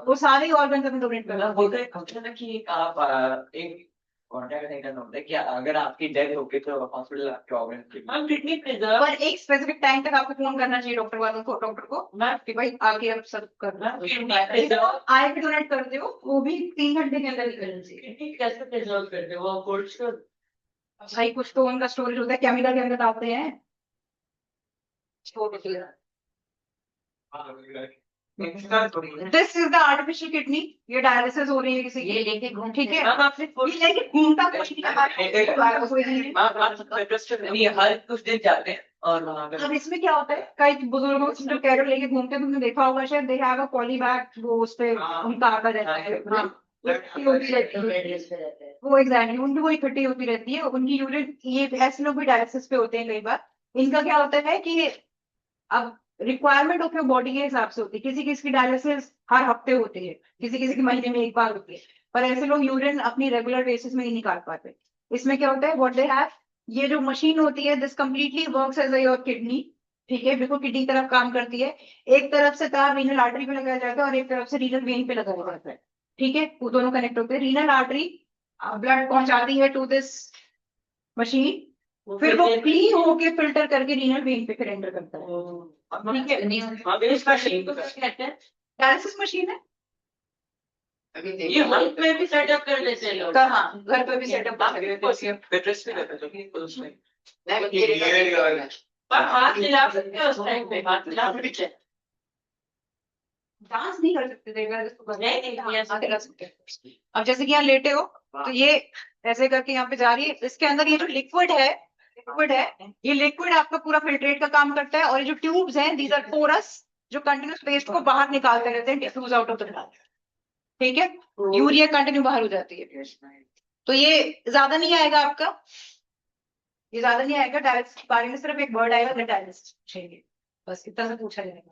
वो सारे ऑर्गन अपने डोनेट कर मतलब बोलते हैं ना कि आप एक कॉन्टैक्ट नहीं करना होता है कि अगर आपकी डेथ हो गई तो हॉस्पिटल आपके ऑर्गन मैम किडनी प्रिजर्व पर एक स्पेसिफिक टाइम तक आपको फोन करना चाहिए डॉक्टर वालों को, डॉक्टर को मैम कि भाई आके अब सब करना, किडनी प्रिजर्व आए के डोनेट कर दो, वो भी 3 घंटे के अंदर ही करना चाहिए। किडनी कैसे प्रिजर्व करते हो? वो कोल्ड स्टोर भाई कुछ तो उनका स्टोरेज होता है, केमिकल के अंदर डालते हैं, स्टोर होती है। This is the artificial kidney, ये डायलिसिस हो रही है किसी ये की, लेके घूम ठीक है। मैम आपने ये लेके घूमता कुछ नहीं नहीं हर कुछ दिन जाते हैं और वहाँ पे अब इसमें क्या होता है, कई बुजुर्गों जो कैरेट लेके घूमते हैं, तुमने देखा होगा शायद, they have a poly bag, वो उस पे उनका आता रहता है, हाँ, उसकी होती रहती है। बेड पे रहते हैं। वो एग्जैक्टली उनकी वो इकट्ठी होती रहती है, उनकी यूरिन, ये ऐसे लोग भी डायलिसिस पे होते हैं कई बार। इनका क्या होता है कि अब रिक्वायरमेंट ऑफ योर बॉडी के हिसाब से होती है, किसी किसी की डायलिसिस हर हफ्ते होती है, किसी किसी की महीने में एक बार होती है, पर ऐसे लोग यूरिन अपनी रेगुलर बेसिस में नहीं निकाल पाते। इसमें क्या होता है, व्हाट दे हैव, ये जो मशीन होती है this completely works as your kidney, ठीक है, बिल्कुल किडनी की तरफ काम करती है। एक तरफ से तार रीनल आर्टरी पे लगाया जाता है और एक तरफ से रीनल वेन पे लगाया जाता है, ठीक है, वो दोनों कनेक्ट होते हैं। रीनल आर्टरी ब्लड पहुंचाती है टू दिस मशीन, फिर वो क्लीन होके फिल्टर करके रीनल वेन पे फिर एंटर करता है, ठीक है। इस मशीन को क्या कहते हैं? डायलिसिस मशीन है, ये होम पे भी सेटअप कर लेते हैं लोग। कहाँ घर पे भी सेटअप कर सकते हैं। बेडरेस्ट भी करते हैं उसमें पर हाथ हिला सकते हैं उस टाइम पे, हाथ हिला सकते हैं। डांस नहीं कर सकते थे अगर इसको करना है, नहीं, हाँ, ऐसे आगे रख सकते हैं। अब जैसे कि यहाँ लेटे हो तो ये ऐसे करके यहाँ पे जा रही है, इसके अंदर ये जो लिक्विड है, ये लिक्विड आपका पूरा फिल्ट्रेट का काम करता है, और ये जो ट्यूब्स हैं दीज आर पोरस, जो कंटिन्यूस वेस्ट को बाहर निकालते रहते हैं, diffuse out of the blood. ठीक है, यूरिया कंटिन्यू बाहर हो जाती है। तो ये ज्यादा नहीं आएगा आपका, ये ज्यादा नहीं आएगा। डायलिसिस के बारे में सिर्फ एक वर्ड आएगा, डायलिसिस पूछेंगे, बस इतना सा पूछा जाएगा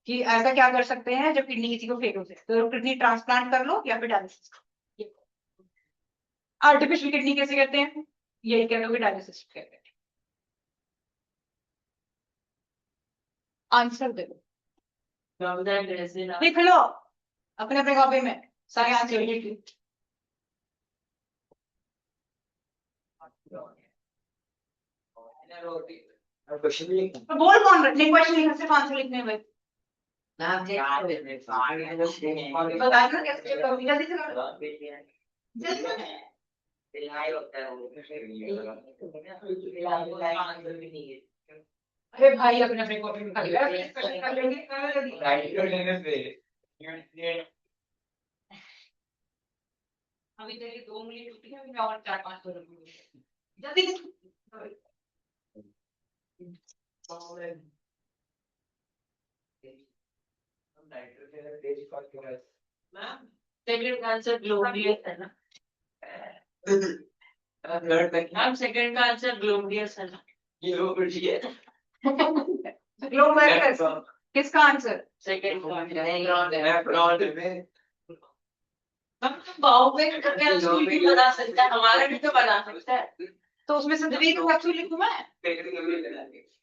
कि ऐसा क्या कर सकते हैं जब किडनी किसी को फेल हो जाए, तो किडनी ट्रांसप्लांट कर लो या फिर डायलिसिस। आर्टिफिशियल किडनी कैसे करते हैं, यही कह लो कि डायलिसिस कहते हैं। आंसर दे दो, लिख लो अपने अपने कॉपी में सारे आंसर लिख लो। तो बोल कौन रखने, क्वेश्चन लिखने सिर्फ आंसर लिखने में बता दो कैसे चेक करोगे, जल्दी से करो, जल्दी से। अरे भाई अपने अपने कॉपी में कर लेंगे, अभी तेरी 2 उंगली टूटी है, अभी मैं और 4-5 जल्दी से। सेकंड आंसर ग्लोबियस है ना मैम, सेकंड का आंसर ग्लोबियस है ना। ग्लोमेरुलस किसका आंसर, सेकंड बाउवेल का कैप्सूल भी बना सकता है, हमारा भी तो बना सकता है। तो उसमें से दबी का कैप्सूल लिखूं मैं,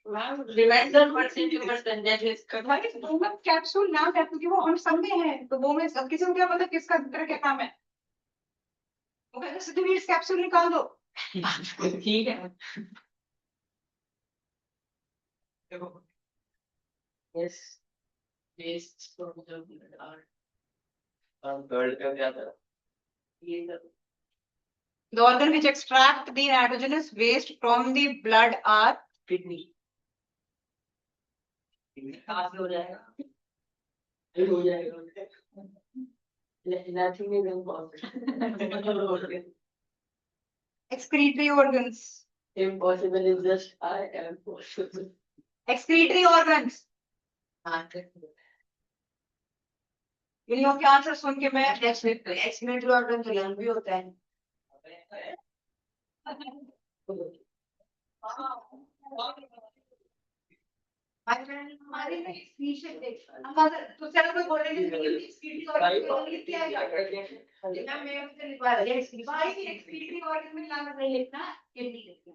मैम रिमाइंडर पर्सन जैसे कैप्सूल नाम है क्योंकि वो हम सब में है, तो वो में सब किसी को क्या पता किसका दूसरा क्या काम है, वो कहते सिद्धि कैप्सूल निकाल दो। ठीक है। Yes. Waste from the blood are ये सब The organ which extract the nitrogenous waste from the blood are kidney काफी हो जाएगा, हो जाएगा। Nothing is impossible. excretory organs, Impossible is just I am possible. excretory organs। इन लोगों के answer सुन के मैं एक्सक्रीटरी ऑर्गन तो लंग भी होता है। हमारे में स्पीशीज देख, तुझसे अगर कोई बोलेगा कि एक्सक्रीटरी ऑर्गन लिख के आएगा, मैं उससे लिखवा रही हूं भाई कि एक्सक्रीटरी ऑर्गन में नाम नहीं लिखना, किडनी लिखना,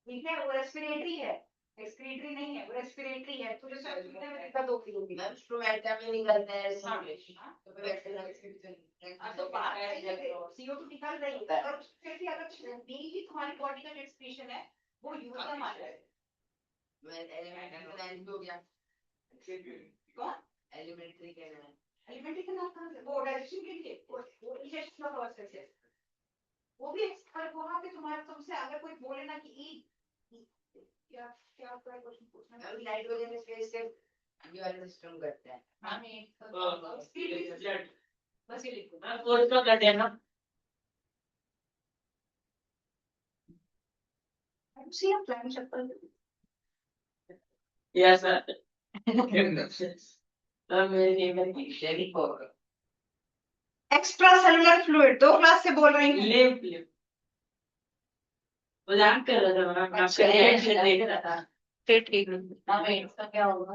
ठीक है। वो रेस्पिरेटरी है, एक्सक्रीटरी नहीं है, वो रेस्पिरेटरी है। तुझे सब सुनने में दिक्कत होती होगी, मैम स्ट्रोमेटा में निकलता है, तो CO2 निकल रही है, और फिर भी अगर मेनली तुम्हारी बॉडी का जो एक्सक्रीशन है वो यूरिया मार रहा है। एलिमेंट्री हो गया, कौन एलिमेंट्री कहना है, एलिमेंट्री का नाम कहां से, वो डाइजेशन के लिए, वो डाइजेशन का प्रोसेस है, वो भी एक्सपर्ट। वहां पे तुम्हारे तुमसे अगर कोई बोले ना कि क्या क्या आपका क्वेश्चन पूछना है, नाइट्रोजन स्पेस से ये वाला सिस्टम करते हैं, हमें बस ये लिखो मैं फोर्थ का कर देना। सी हम प्लान चप्पल Yes, sir. मेरी मेरी एक्स्ट्रा सेलुलर फ्लूइड 2 क्लास से बोल रही हूँ। लिप लिप मजाक कर रहा था मैम, आपका रिएक्शन देख रहा था। फिर ठीक है, हमें इसका क्या होगा,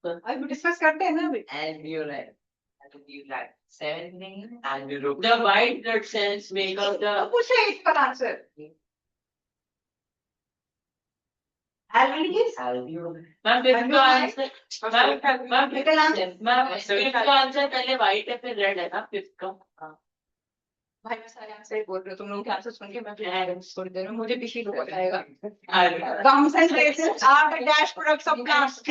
अभी डिस्कस करते हैं ना अभी। The white blood cells make up the पूछे इसका आंसर एल्वेलिस, मैम फिफ्थ का आंसर मैम निकल आंसर। मैम फिफ्थ का आंसर पहले व्हाइट है फिर रेड है ना फिफ्थ का। भाई मैं सारे आंसर बोल रही हूँ, तुम लोगों के आंसर सुन के मैं फिर छोड़ दे रही हूँ, मुझे पीछे हो जाएगा। Concentrated are the dash products of plants.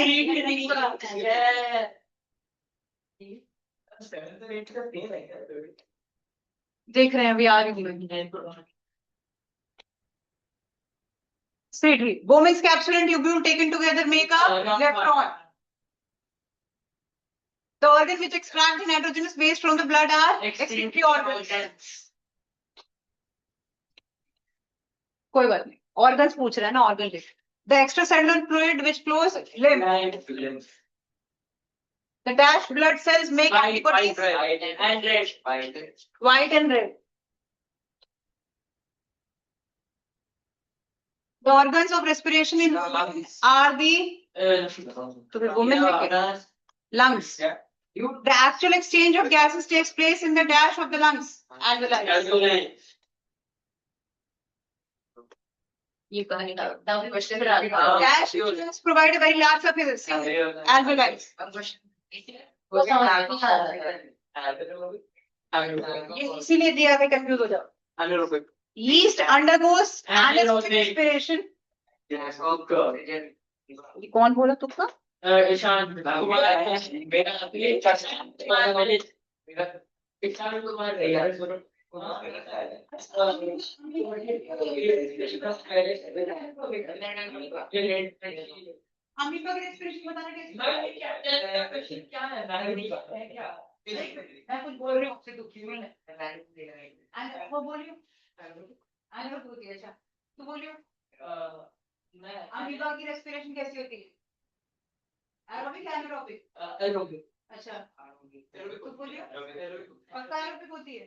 देख रहे हैं अभी आ रही हूँ। Sedry, Bowman's capsule and tubule taken together make a nephron. The organ which extract the nitrogenous waste from the blood are excretory organs. कोई बात नहीं, organs पूछ रहा है ना, organ लिख। The extracellular fluid which flows lymph. The dashed blood cells make antibodies. And red. White and red. The organs of respiration in humans are the women lungs. The actual exchange of gases takes place in the dash of the lungs. Alveoli. You can't doubt. Now question. Dash lungs provide a very large surface. Alveoli. ये इसीलिए दिया है confuse हो जाओ. Yeast undergoes anaerobic respiration. ये कौन बोला तुक्का? ईशान अमीबा की respiration बताना कैसे? मैं कुछ बोल रही हूँ आपसे दुखी हूँ मैं. वो बोलियो. anaerobic होती है. अच्छा तू बोलियो. अमीबा की respiration कैसी होती है? Aerobic anaerobic. अच्छा तो बोलिए. पक्का एरोबिक होती है.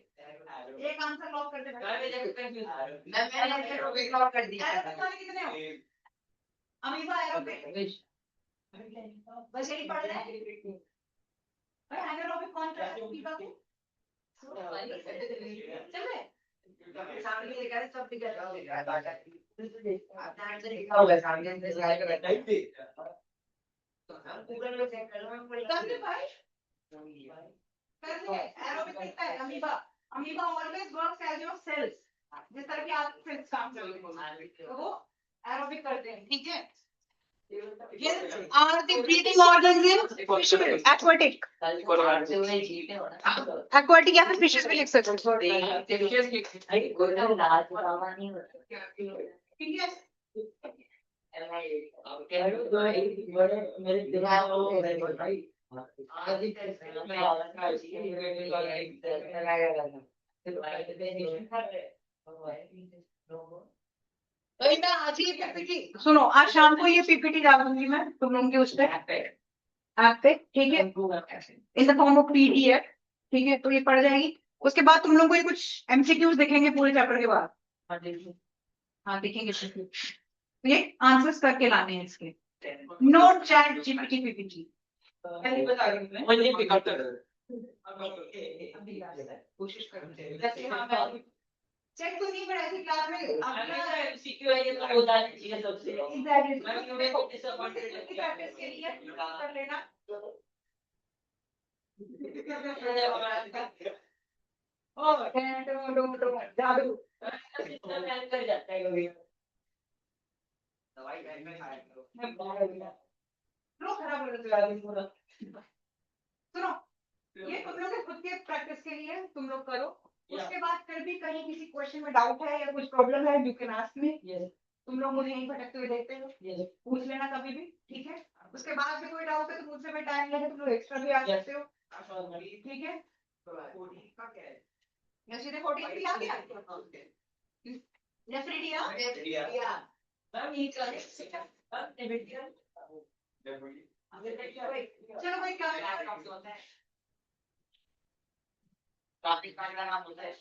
एक आंसर लॉक कर दे. मैंने एरोबिक लॉक कर दिया. एरोबिक वाले कितने हो? Amoeba aerobic. बस यही पढ़ रहे हैं. भाई एनारोबिक कौन सा है? अमीबा को. चल रहे. सामने दिखा रहे सब दिखा रहे. आपने आंसर लिखा होगा सामने से स्लाइड पे बैठा है. गूगल में चेक कर लो. कर दे भाई. कर दे. एरोबिक लिखता है amoeba. Amoeba always works as your cells. जिस तरह की आप सेल्स काम करते हैं तो वो एरोबिक करते हैं. ठीक है. Yes, are the breathing organs in fishes? Aquatic. Aquatic या फिर fishes भी लिख सकते हो. ठीक है. सुनो आज शाम को ये पीपीटी डाल दूंगी मैं तुम लोगों के उस पे ऐप पे. ठीक है. इन द फॉर्म ऑफ पीडीएफ. ठीक है तो ये पढ़ जाएगी. उसके बाद तुम लोगों को ये कुछ एमसीक्यूज दिखेंगे पूरे चैप्टर के बाद. हाँ दिखेंगे. तो ये आंसर्स करके लाने हैं इसके. Note chat GPT PPT. पहले बता रही हूँ मैं. कोशिश करूँ जैसे हाँ चेक तो नहीं पढ़ा थी क्लास में. अपना सीक्यू है ये तो बता दीजिए सबसे. एग्जैक्टली. मैं को डिसअपॉइंटेड की प्रैक्टिस के लिए कर लेना. ओ जादू हेल्प कर जाता है कभी. दवाई घर में खाया करो. लो खराब हो जाता है पूरा. सुनो ये तुम लोग के खुद के प्रैक्टिस के लिए तुम लोग करो. उसके बाद फिर भी कहीं किसी क्वेश्चन में डाउट है या कुछ प्रॉब्लम है यू कैन आस्क मी. तुम लोग मुझे यहीं भटकते हुए देखते हो. पूछ लेना कभी भी. ठीक है. उसके बाद भी कोई डाउट है तो मुझसे भी टाइम लगे तुम लोग एक्स्ट्रा भी आ सकते हो. ठीक है. या सीधे 14 भी आ गया. या फ्री दिया. चलो भाई क्या होता है. ट्रैफिक का नाम होता है.